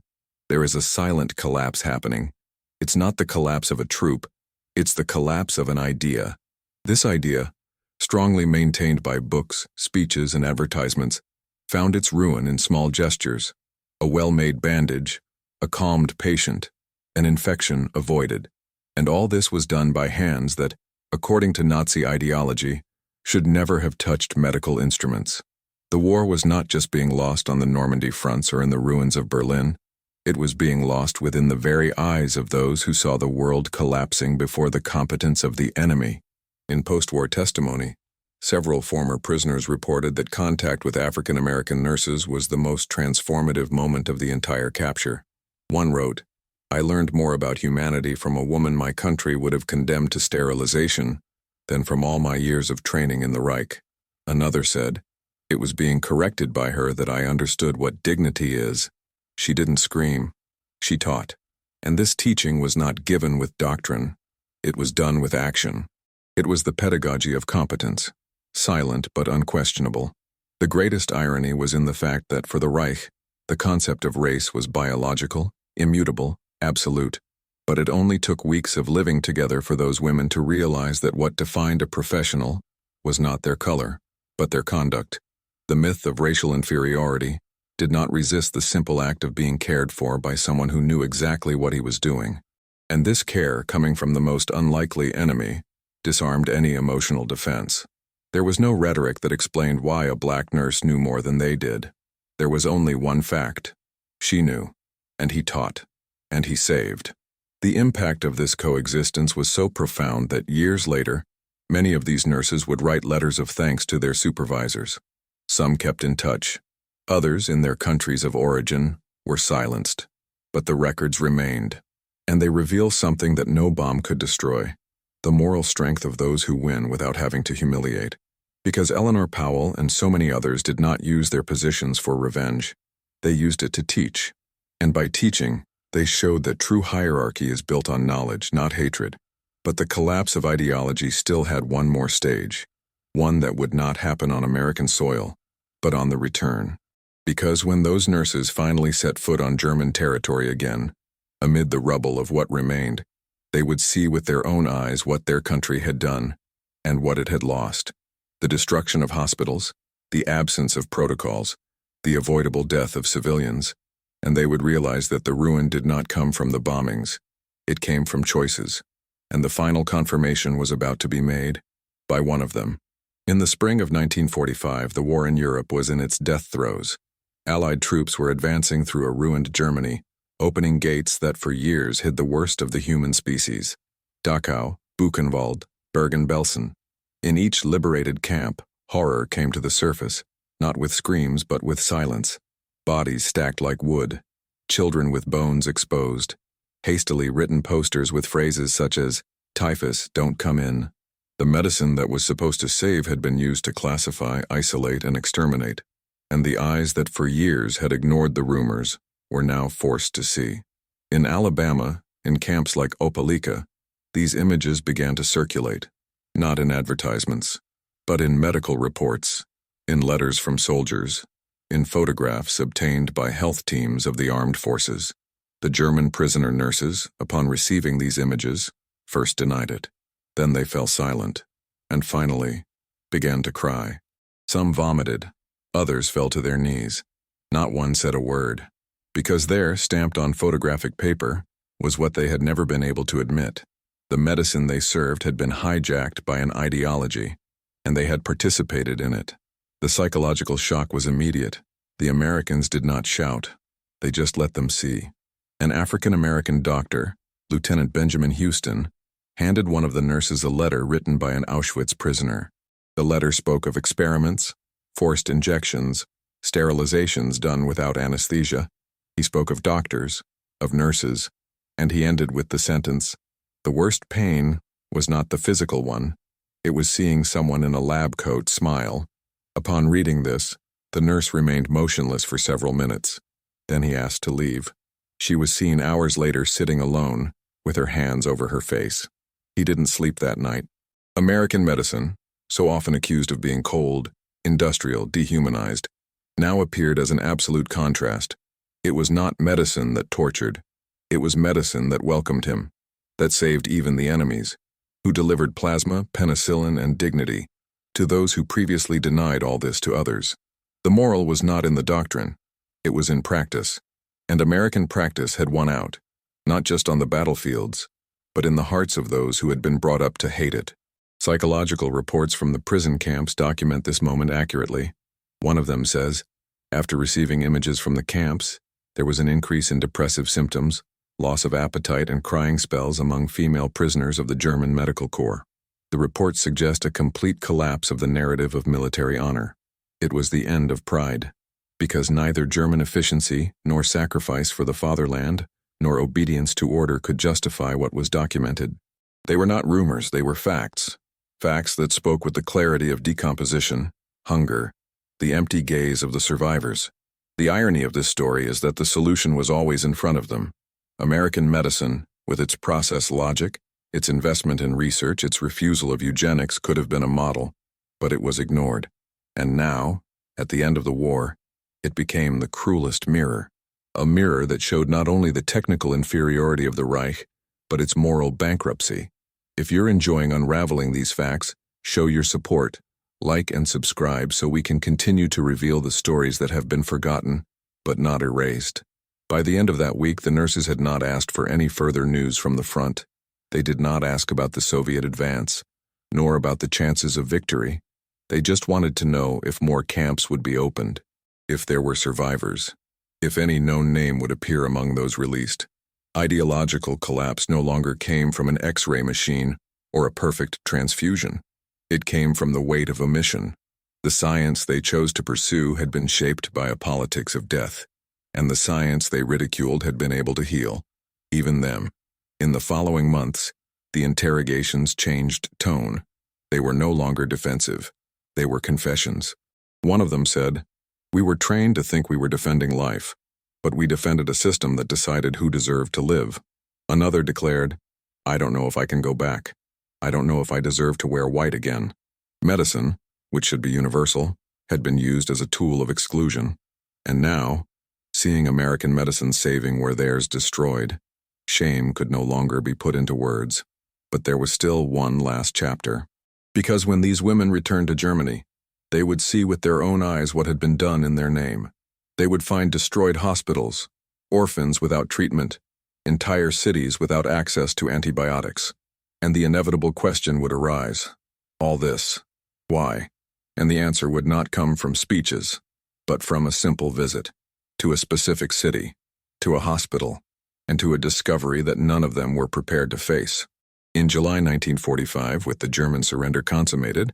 There is a silent collapse happening. It's not the collapse of a troop, it's the collapse of an idea. This idea, strongly maintained by books, speeches, and advertisements, found its ruin in small gestures, a well-made bandage, a calmed patient, an infection avoided. And all this was done by hands that, according to Nazi ideology, should never have touched medical instruments. The war was not just being lost on the Normandy fronts or in the ruins of Berlin. It was being lost within the very eyes of those who saw the world collapsing before the competence of the enemy." In post-war testimony, several former prisoners reported that contact with African American nurses was the most transformative moment of the entire capture. One wrote, "I learned more about humanity from a woman my country would have condemned to sterilization than from all my years of training in the Reich." Another said, "It was being corrected by her that I understood what dignity is. She didn't scream. She taught. And this teaching was not given with doctrine. It was done with action. It was the pedagogy of competence, silent but unquestionable." The greatest irony was in the fact that for the Reich, the concept of race was biological, immutable, absolute. But it only took weeks of living together for those women to realize that what defined a professional was not their color, but their conduct. The myth of racial inferiority did not resist the simple act of being cared for by someone who knew exactly what he was doing. And this care, coming from the most unlikely enemy, disarmed any emotional defense. There was no rhetoric that explained why a black nurse knew more than they did. There was only one fact. She knew, and he taught, and he saved. The impact of this coexistence was so profound that years later, many of these nurses would write letters of thanks to their supervisors. Some kept in touch. Others, in their countries of origin, were silenced. But the records remained, and they reveal something that no bomb could destroy: the moral strength of those who win without having to humiliate. Because Eleanor Powell and so many others did not use their positions for revenge. They used it to teach. And by teaching, they showed that true hierarchy is built on knowledge, not hatred. But the collapse of ideology still had one more stage, one that would not happen on American soil, but on the return. Because when those nurses finally set foot on German territory again, amid the rubble of what remained, they would see with their own eyes what their country had done and what it had lost. The destruction of hospitals, the absence of protocols, the avoidable death of civilians, and they would realize that the ruin did not come from the bombings. It came from choices, and the final confirmation was about to be made by one of them. In the spring of 1945, the war in Europe was in its death throes. Allied troops were advancing through a ruined Germany, opening gates that for years hid the worst of the human species. Dachau, Buchenwald, Bergen-Belsen. In each liberated camp, horror came to the surface, not with screams but with silence. Bodies stacked like wood, children with bones exposed, hastily written posters with phrases such as, "Typhus, don't come in." The medicine that was supposed to save had been used to classify, isolate, and exterminate, and the eyes that for years had ignored the rumors were now forced to see. In Alabama, in camps like Opelika, these images began to circulate, not in advertisements, but in medical reports, in letters from soldiers, in photographs obtained by health teams of the armed forces. The German prisoner nurses, upon receiving these images, first denied it. Then they fell silent, and finally began to cry. Some vomited, others fell to their knees. Not one said a word, because there, stamped on photographic paper, was what they had never been able to admit. The medicine they served had been hijacked by an ideology, and they had participated in it. The psychological shock was immediate. The Americans did not shout. They just let them see. An African-American doctor, Lieutenant Benjamin Houston, handed one of the nurses a letter written by an Auschwitz prisoner. The letter spoke of experiments, forced injections, sterilizations done without anesthesia. He spoke of doctors, of nurses, and he ended with the sentence, "The worst pain was not the physical one. It was seeing someone in a lab coat smile." Upon reading this, the nurse remained motionless for several minutes. Then he asked to leave. She was seen hours later sitting alone, with her hands over her face. He didn't sleep that night. American medicine, so often accused of being cold, industrial, dehumanized, now appeared as an absolute contrast. It was not medicine that tortured. It was medicine that welcomed him, that saved even the enemies, who delivered plasma, penicillin, and dignity to those who previously denied all this to others. The moral was not in the doctrine. It was in practice. And American practice had won out, not just on the battlefields, but in the hearts of those who had been brought up to hate it. Psychological reports from the prison camps document this moment accurately. One of them says, after receiving images from the camps, there was an increase in depressive symptoms, loss of appetite, and crying spells among female prisoners of the German Medical Corps. The reports suggest a complete collapse of the narrative of military honor. It was the end of pride, because neither German efficiency nor sacrifice for the fatherland nor obedience to order could justify what was documented. They were not rumors, they were facts. Facts that spoke with the clarity of decomposition, hunger, the empty gaze of the survivors. The irony of this story is that the solution was always in front of them. American medicine, with its process logic, its investment in research, its refusal of eugenics, could have been a model, but it was ignored. And now, at the end of the war, it became the cruelest mirror. A mirror that showed not only the technical inferiority of the Reich, but its moral bankruptcy. If you're enjoying unraveling these facts, show your support, like and subscribe so we can continue to reveal the stories that have been forgotten, but not erased. By the end of that week, the nurses had not asked for any further news from the front. They did not ask about the Soviet advance, nor about the chances of victory. They just wanted to know if more camps would be opened, if there were survivors, if any known name would appear among those released. Ideological collapse no longer came from an X-ray machine or a perfect transfusion. It came from the weight of omission. The science they chose to pursue had been shaped by a politics of death, and the science they ridiculed had been able to heal, even them. In the following months, the interrogations changed tone. They were no longer defensive. They were confessions. One of them said, "We were trained to think we were defending life, but we defended a system that decided who deserved to live." Another declared, "I don't know if I can go back. I don't know if I deserve to wear white again." Medicine, which should be universal, had been used as a tool of exclusion. And now, seeing American medicine saving where theirs destroyed, shame could no longer be put into words. But there was still one last chapter. Because when these women returned to Germany, they would see with their own eyes what had been done in their name. They would find destroyed hospitals, orphans without treatment, entire cities without access to antibiotics. And the inevitable question would arise, all this, why? And the answer would not come from speeches, but from a simple visit, to a specific city, to a hospital, and to a discovery that none of them were prepared to face. In July 1945, with the German surrender consummated,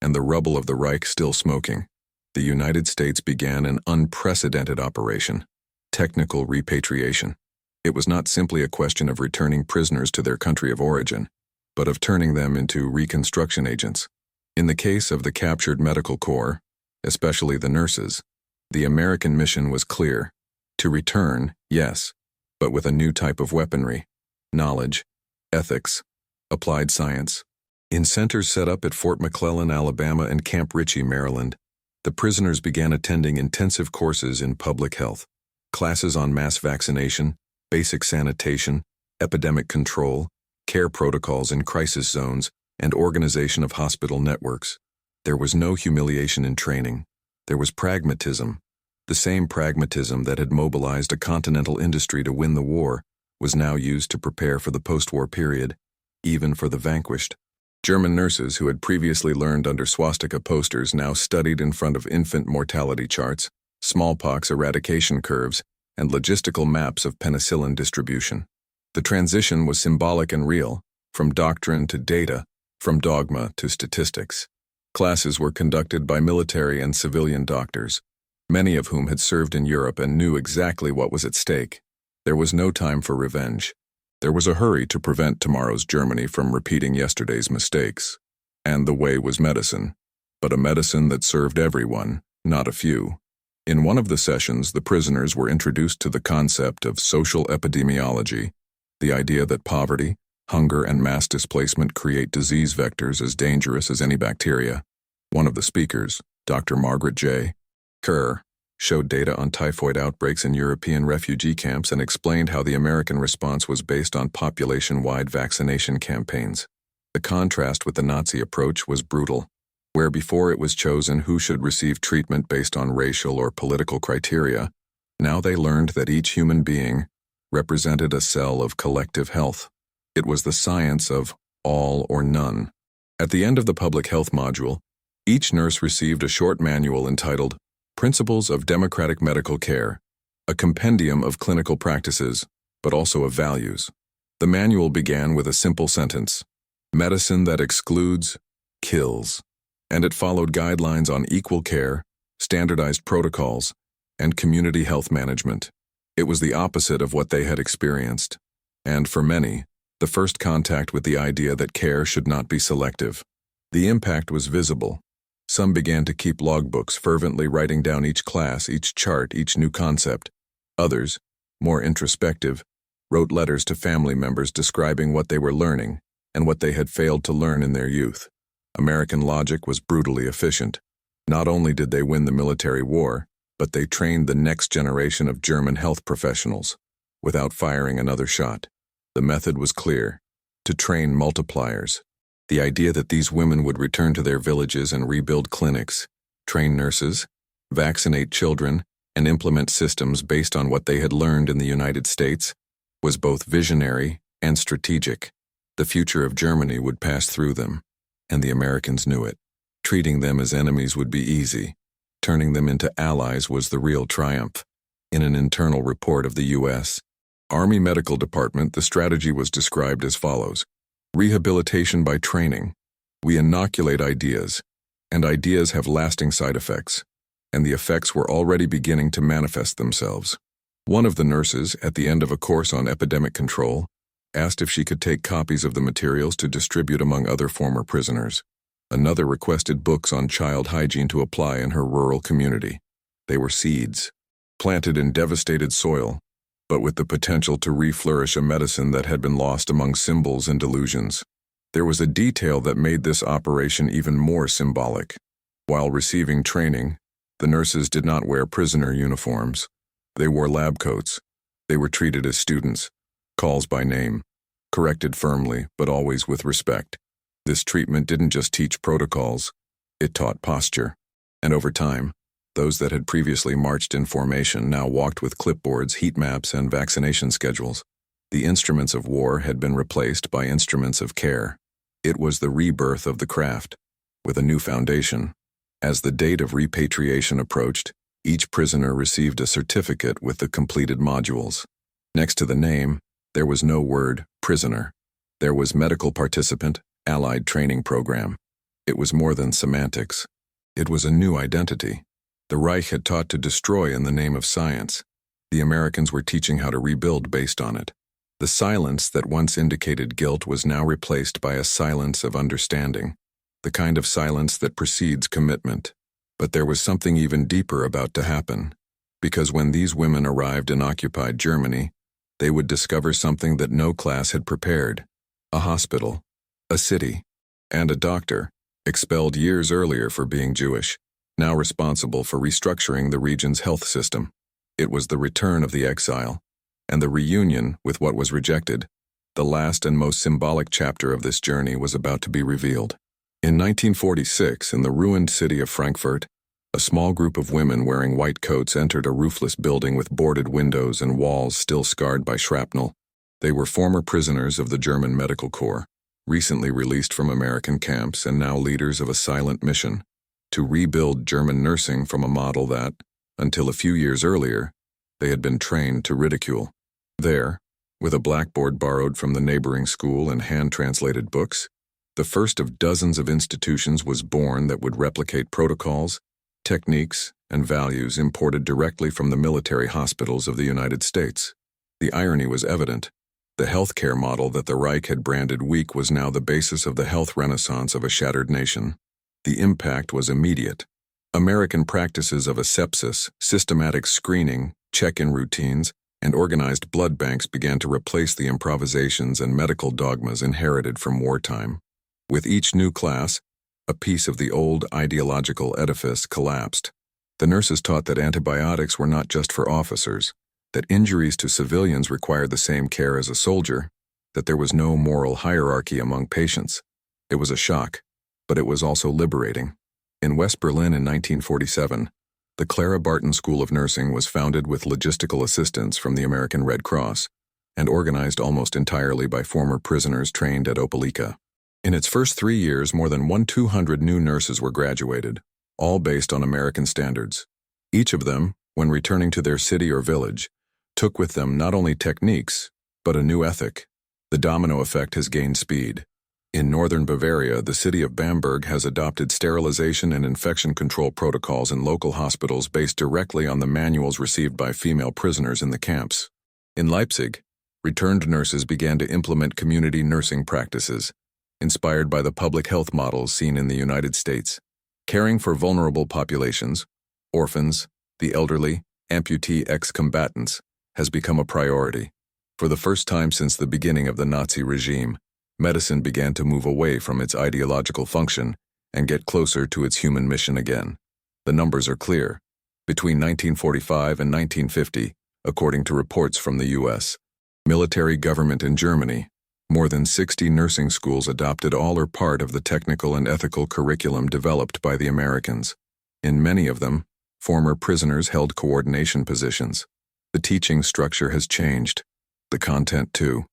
and the rubble of the Reich still smoking, the United States began an unprecedented operation, technical repatriation. It was not simply a question of returning prisoners to their country of origin, but of turning them into reconstruction agents. In the case of the captured medical corps, especially the nurses, the American mission was clear: to return, yes, but with a new type of weaponry, knowledge, ethics, applied science. In centers set up at Fort McClellan, Alabama, and Camp Ritchie, Maryland, the prisoners began attending intensive courses in public health, classes on mass vaccination, basic sanitation, epidemic control, care protocols in crisis zones, and organization of hospital networks. There was no humiliation in training. There was pragmatism. The same pragmatism that had mobilized a continental industry to win the war was now used to prepare for the post-war period, even for the vanquished. German nurses who had previously learned under swastika posters now studied in front of infant mortality charts, smallpox eradication curves, and logistical maps of penicillin distribution. The transition was symbolic and real, from doctrine to data, from dogma to statistics. Classes were conducted by military and civilian doctors, many of whom had served in Europe and knew exactly what was at stake. There was no time for revenge. There was a hurry to prevent tomorrow's Germany from repeating yesterday's mistakes. And the way was medicine, but a medicine that served everyone, not a few. In one of the sessions, the prisoners were introduced to the concept of social epidemiology, the idea that poverty, hunger, and mass displacement create disease vectors as dangerous as any bacteria. One of the speakers, Dr. Margaret J. Kerr, showed data on typhoid outbreaks in European refugee camps and explained how the American response was based on population-wide vaccination campaigns. The contrast with the Nazi approach was brutal, where before it was chosen who should receive treatment based on racial or political criteria, now they learned that each human being represented a cell of collective health. It was the science of all or none. At the end of the public health module, each nurse received a short manual entitled Principles of Democratic Medical Care, a compendium of clinical practices, but also of values. The manual began with a simple sentence: medicine that excludes, kills. And it followed guidelines on equal care, standardized protocols, and community health management. It was the opposite of what they had experienced, and for many, the first contact with the idea that care should not be selective. The impact was visible. Some began to keep logbooks, fervently writing down each class, each chart, each new concept. Others, more introspective, wrote letters to family members describing what they were learning and what they had failed to learn in their youth. American logic was brutally efficient. Not only did they win the military war, but they trained the next generation of German health professionals without firing another shot. The method was clear: to train multipliers. The idea that these women would return to their villages and rebuild clinics, train nurses, vaccinate children, and implement systems based on what they had learned in the United States was both visionary and strategic. The future of Germany would pass through them, and the Americans knew it. Treating them as enemies would be easy. Turning them into allies was the real triumph. In an internal report of the U.S. Army Medical Department, the strategy was described as follows: rehabilitation by training. We inoculate ideas, and ideas have lasting side effects, and the effects were already beginning to manifest themselves. One of the nurses, at the end of a course on epidemic control, asked if she could take copies of the materials to distribute among other former prisoners. Another requested books on child hygiene to apply in her rural community. They were seeds, planted in devastated soil, but with the potential to reflourish a medicine that had been lost among symbols and delusions. There was a detail that made this operation even more symbolic. While receiving training, the nurses did not wear prisoner uniforms. They wore lab coats. They were treated as students, calls by name, corrected firmly, but always with respect. This treatment didn't just teach protocols, it taught posture. And over time, those that had previously marched in formation now walked with clipboards, heat maps, and vaccination schedules. The instruments of war had been replaced by instruments of care. It was the rebirth of the craft, with a new foundation. As the date of repatriation approached, each prisoner received a certificate with the completed modules. Next to the name, there was no word prisoner. There was medical participant, allied training program. It was more than semantics. It was a new identity. The Reich had taught to destroy in the name of science. The Americans were teaching how to rebuild based on it. The silence that once indicated guilt was now replaced by a silence of understanding, the kind of silence that precedes commitment. But there was something even deeper about to happen, because when these women arrived in occupied Germany, they would discover something that no class had prepared: a hospital, a city, and a doctor, expelled years earlier for being Jewish, now responsible for restructuring the region's health system. It was the return of the exile, and the reunion with what was rejected. The last and most symbolic chapter of this journey was about to be revealed. In 1946, in the ruined city of Frankfurt, a small group of women wearing white coats entered a roofless building with boarded windows and walls still scarred by shrapnel. They were former prisoners of the German Medical Corps, recently released from American camps and now leaders of a silent mission to rebuild German nursing from a model that, until a few years earlier, they had been trained to ridicule. There, with a blackboard borrowed from the neighboring school and hand-translated books, the first of dozens of institutions was born that would replicate protocols, techniques, and values imported directly from the military hospitals of the United States. The irony was evident. The healthcare model that the Reich had branded weak was now the basis of the health renaissance of a shattered nation. The impact was immediate. American practices of asepsis, systematic screening, check-in routines, and organized blood banks began to replace the improvisations and medical dogmas inherited from wartime. With each new class, a piece of the old ideological edifice collapsed. The nurses taught that antibiotics were not just for officers, that injuries to civilians required the same care as a soldier, that there was no moral hierarchy among patients. It was a shock, but it was also liberating. In West Berlin in 1947, the Clara Barton School of Nursing was founded with logistical assistance from the American Red Cross and organized almost entirely by former prisoners trained at Opelika. In its first 3 years, more than 200 new nurses were graduated, all based on American standards. Each of them, when returning to their city or village, took with them not only techniques, but a new ethic. The domino effect has gained speed. In northern Bavaria, the city of Bamberg has adopted sterilization and infection control protocols in local hospitals based directly on the manuals received by female prisoners in the camps. In Leipzig, returned nurses began to implement community nursing practices, inspired by the public health models seen in the United States. Caring for vulnerable populations, orphans, the elderly, amputee ex-combatants, has become a priority. For the first time since the beginning of the Nazi regime, medicine began to move away from its ideological function and get closer to its human mission again. The numbers are clear. Between 1945 and 1950, according to reports from the U.S. military government in Germany, more than 60 nursing schools adopted all or part of the technical and ethical curriculum developed by the Americans. In many of them, former prisoners held coordination positions. The teaching structure has changed. The content, too.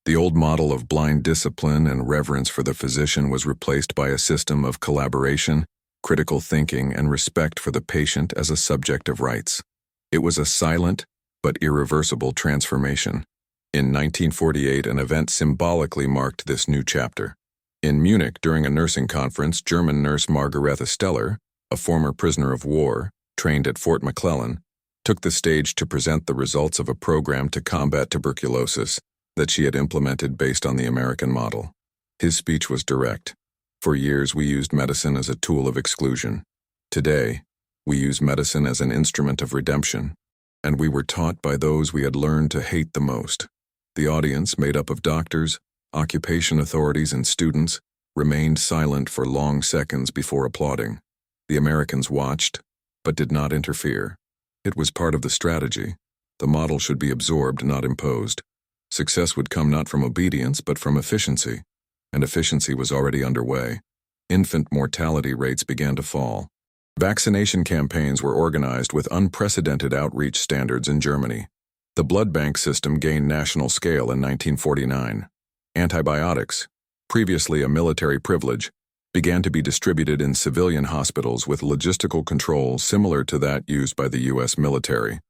The old model of blind discipline and reverence for the physician was replaced by a system of collaboration, critical thinking, and respect for the patient as a subject of rights. It was a silent but irreversible transformation. In 1948, an event symbolically marked this new chapter. In Munich, during a nursing conference, German nurse Margaretha Steller, a former prisoner of war, trained at Fort McClellan, took the stage to present the results of a program to combat tuberculosis that she had implemented based on the American model. His speech was direct. For years, we used medicine as a tool of exclusion. Today, we use medicine as an instrument of redemption, and we were taught by those we had learned to hate the most. The audience, made up of doctors, occupation authorities, and students, remained silent for long seconds before applauding. The Americans watched, but did not interfere. It was part of the strategy. The model should be absorbed, not imposed. Success would come not from obedience, but from efficiency, and efficiency was already underway. Infant mortality rates began to fall. Vaccination campaigns were organized with unprecedented outreach standards in Germany. The blood bank system gained national scale in 1949. Antibiotics, previously a military privilege, began to be distributed in civilian hospitals with logistical control similar to that used by the U.S. military.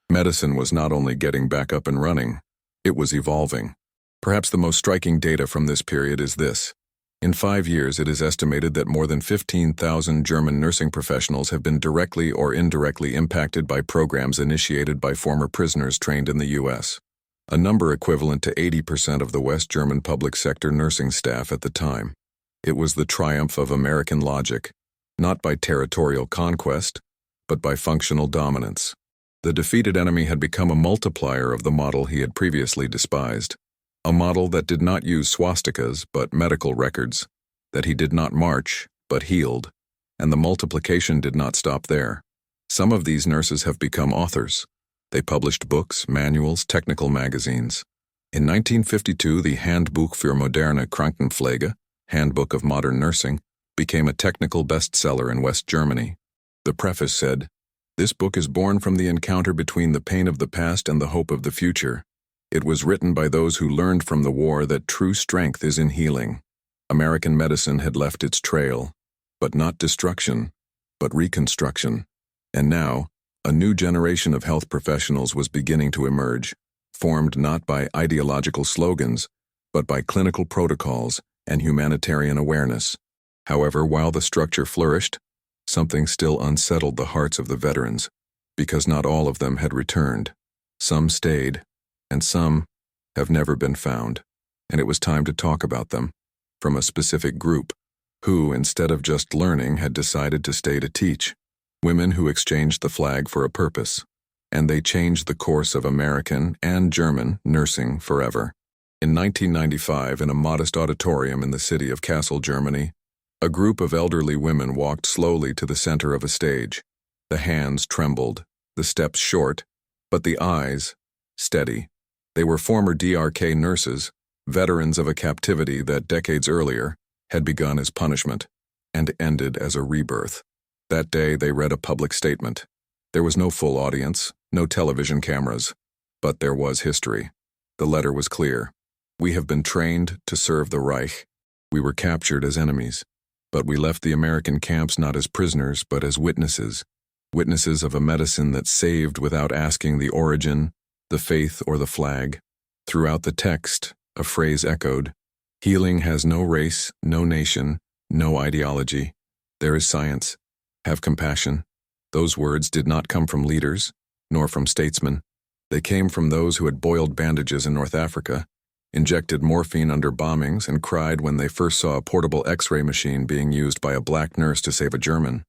Medicine was not only getting back up and running, it was evolving. Perhaps the most striking data from this period is this. In 5 years, it is estimated that more than 15,000 German nursing professionals have been directly or indirectly impacted by programs initiated by former prisoners trained in the U.S., a number equivalent to 80% of the West German public sector nursing staff at the time. It was the triumph of American logic, not by territorial conquest, but by functional dominance. The defeated enemy had become a multiplier of the model he had previously despised. A model that did not use swastikas but medical records, that he did not march but healed, and the multiplication did not stop there. Some of these nurses have become authors. They published books, manuals, technical magazines. In 1952, the Handbuch für moderne Krankenpflege, Handbook of Modern Nursing, became a technical bestseller in West Germany. The preface said, "This book is born from the encounter between the pain of the past and the hope of the future. It was written by those who learned from the war that true strength is in healing." American medicine had left its trail, but not destruction, but reconstruction. And now, a new generation of health professionals was beginning to emerge, formed not by ideological slogans, but by clinical protocols and humanitarian awareness. However, while the structure flourished, something still unsettled the hearts of the veterans, because not all of them had returned. Some stayed, and some have never been found, and it was time to talk about them, from a specific group, who, instead of just learning, had decided to stay to teach. Women who exchanged the flag for a purpose, and they changed the course of American and German nursing forever. In 1995, in a modest auditorium in the city of Kassel, Germany, a group of elderly women walked slowly to the center of a stage. The hands trembled, the steps short, but the eyes steady. They were former DRK nurses, veterans of a captivity that decades earlier had begun as punishment and ended as a rebirth. That day, they read a public statement. There was no full audience, no television cameras, but there was history. The letter was clear. "We have been trained to serve the Reich. We were captured as enemies, but we left the American camps not as prisoners, but as witnesses. Witnesses of a medicine that saved without asking the origin, the faith, or the flag." Throughout the text, a phrase echoed, "Healing has no race, no nation, no ideology. There is science. Have compassion." Those words did not come from leaders, nor from statesmen. They came from those who had boiled bandages in North Africa, injected morphine under bombings, and cried when they first saw a portable X-ray machine being used by a black nurse to save a German.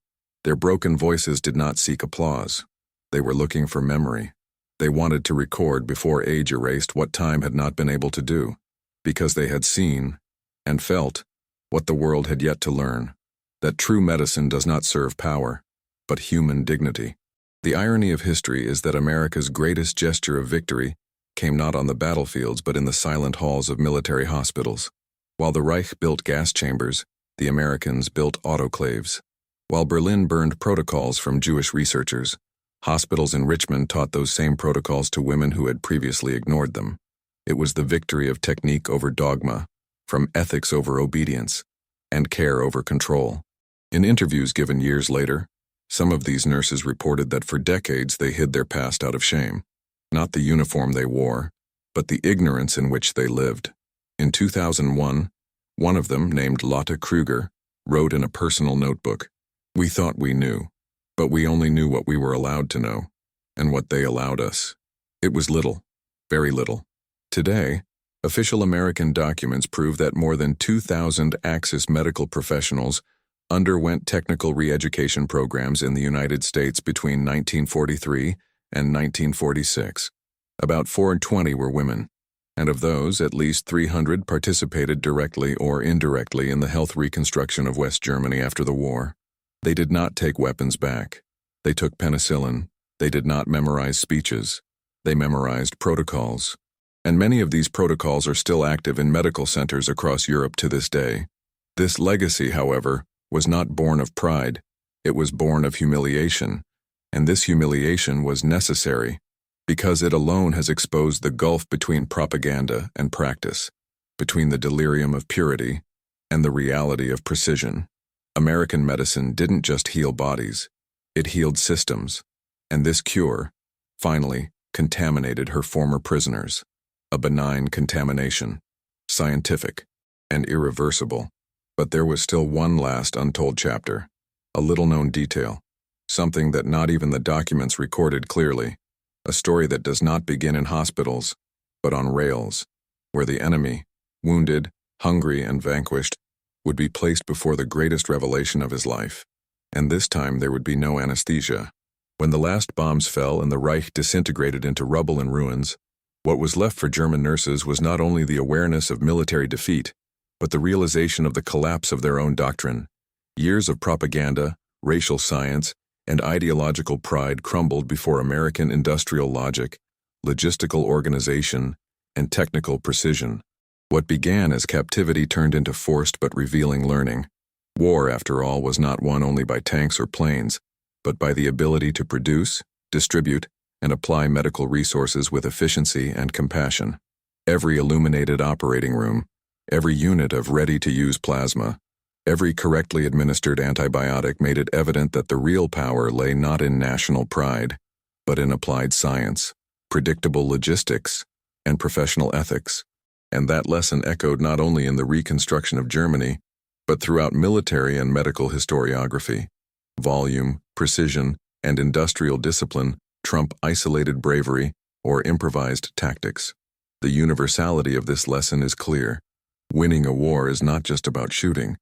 Their broken voices did not seek applause. They were looking for memory. They wanted to record before age erased what time had not been able to do, because they had seen and felt what the world had yet to learn, that true medicine does not serve power, but human dignity. The irony of history is that America's greatest gesture of victory came not on the battlefields but in the silent halls of military hospitals. While the Reich built gas chambers, the Americans built autoclaves. While Berlin burned protocols from Jewish researchers, hospitals in Richmond taught those same protocols to women who had previously ignored them. It was the victory of technique over dogma, from ethics over obedience, and care over control. In interviews given years later, some of these nurses reported that for decades they hid their past out of shame, not the uniform they wore, but the ignorance in which they lived. In 2001, one of them, named Lotte Kruger, wrote in a personal notebook, "We thought we knew, but we only knew what we were allowed to know, and what they allowed us. It was little, very little. Today, Official American documents prove that more than 2,000 Axis medical professionals underwent technical re-education programs in the United States between 1943 and 1946. About 420 were women, and of those, at least 300 participated directly or indirectly in the health reconstruction of West Germany after the war. They did not take weapons back. They took penicillin. They did not memorize speeches. They memorized protocols. And many of these protocols are still active in medical centers across Europe to this day. This legacy, however, was not born of pride. It was born of humiliation, and this humiliation was necessary because it alone has exposed the gulf between propaganda and practice, between the delirium of purity and the reality of precision. American medicine didn't just heal bodies, it healed systems, and this cure, finally, contaminated her former prisoners. A benign contamination, scientific and irreversible. But there was still one last untold chapter, a little-known detail, something that not even the documents recorded clearly, a story that does not begin in hospitals, but on rails, where the enemy, wounded, hungry, and vanquished, would be placed before the greatest revelation of his life. And this time there would be no anesthesia. When the last bombs fell and the Reich disintegrated into rubble and ruins, what was left for German nurses was not only the awareness of military defeat, but the realization of the collapse of their own doctrine. Years of propaganda, racial science, and ideological pride crumbled before American industrial logic, logistical organization, and technical precision. What began as captivity turned into forced but revealing learning. War, after all, was not won only by tanks or planes, but by the ability to produce, distribute, and apply medical resources with efficiency and compassion. Every illuminated operating room, every unit of ready-to-use plasma, every correctly administered antibiotic made it evident that the real power lay not in national pride, but in applied science, predictable logistics, and professional ethics. And that lesson echoed not only in the reconstruction of Germany, but throughout military and medical historiography. Volume, precision, and industrial discipline trump isolated bravery or improvised tactics. The universality of this lesson is clear. Winning a war is not just about shooting.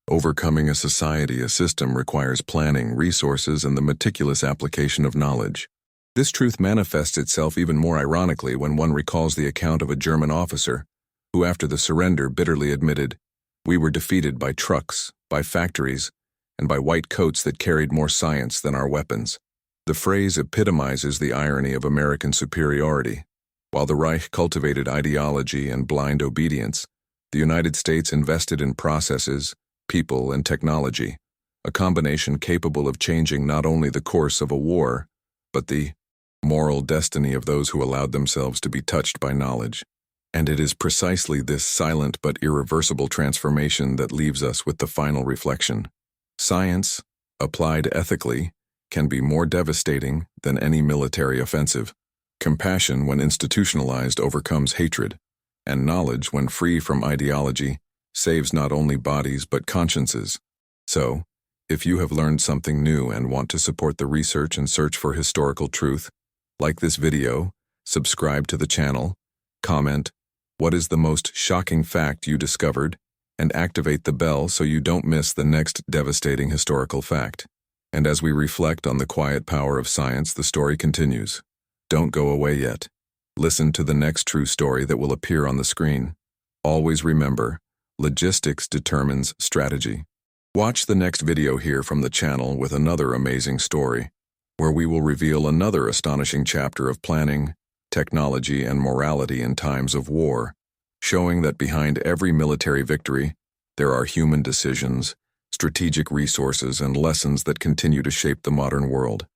Overcoming a system requires planning, resources, and the meticulous application of knowledge. This truth manifests itself even more ironically when one recalls the account of a German officer who, after the surrender, bitterly admitted, "We were defeated by trucks, by factories, and by white coats that carried more science than our weapons." The phrase epitomizes the irony of American superiority. While the Reich cultivated ideology and blind obedience, the United States invested in processes, people, and technology, a combination capable of changing not only the course of a war, but the moral destiny of those who allowed themselves to be touched by knowledge. And it is precisely this silent but irreversible transformation that leaves us with the final reflection. Science, applied ethically, can be more devastating than any military offensive. Compassion, when institutionalized, overcomes hatred, and knowledge, when free from ideology, saves not only bodies but consciences. So, if you have learned something new and want to support the research and search for historical truth, like this video, subscribe to the channel, comment, "What is the most shocking fact you discovered?" and activate the bell so you don't miss the next devastating historical fact. And as we reflect on the quiet power of science, the story continues. Don't go away yet. Listen to the next true story that will appear on the screen. Always remember, logistics determines strategy. Watch the next video here from the channel with another amazing story, where we will reveal another astonishing chapter of planning, technology, and morality in times of war, showing that behind every military victory, there are human decisions, strategic resources, and lessons that continue to shape the modern world.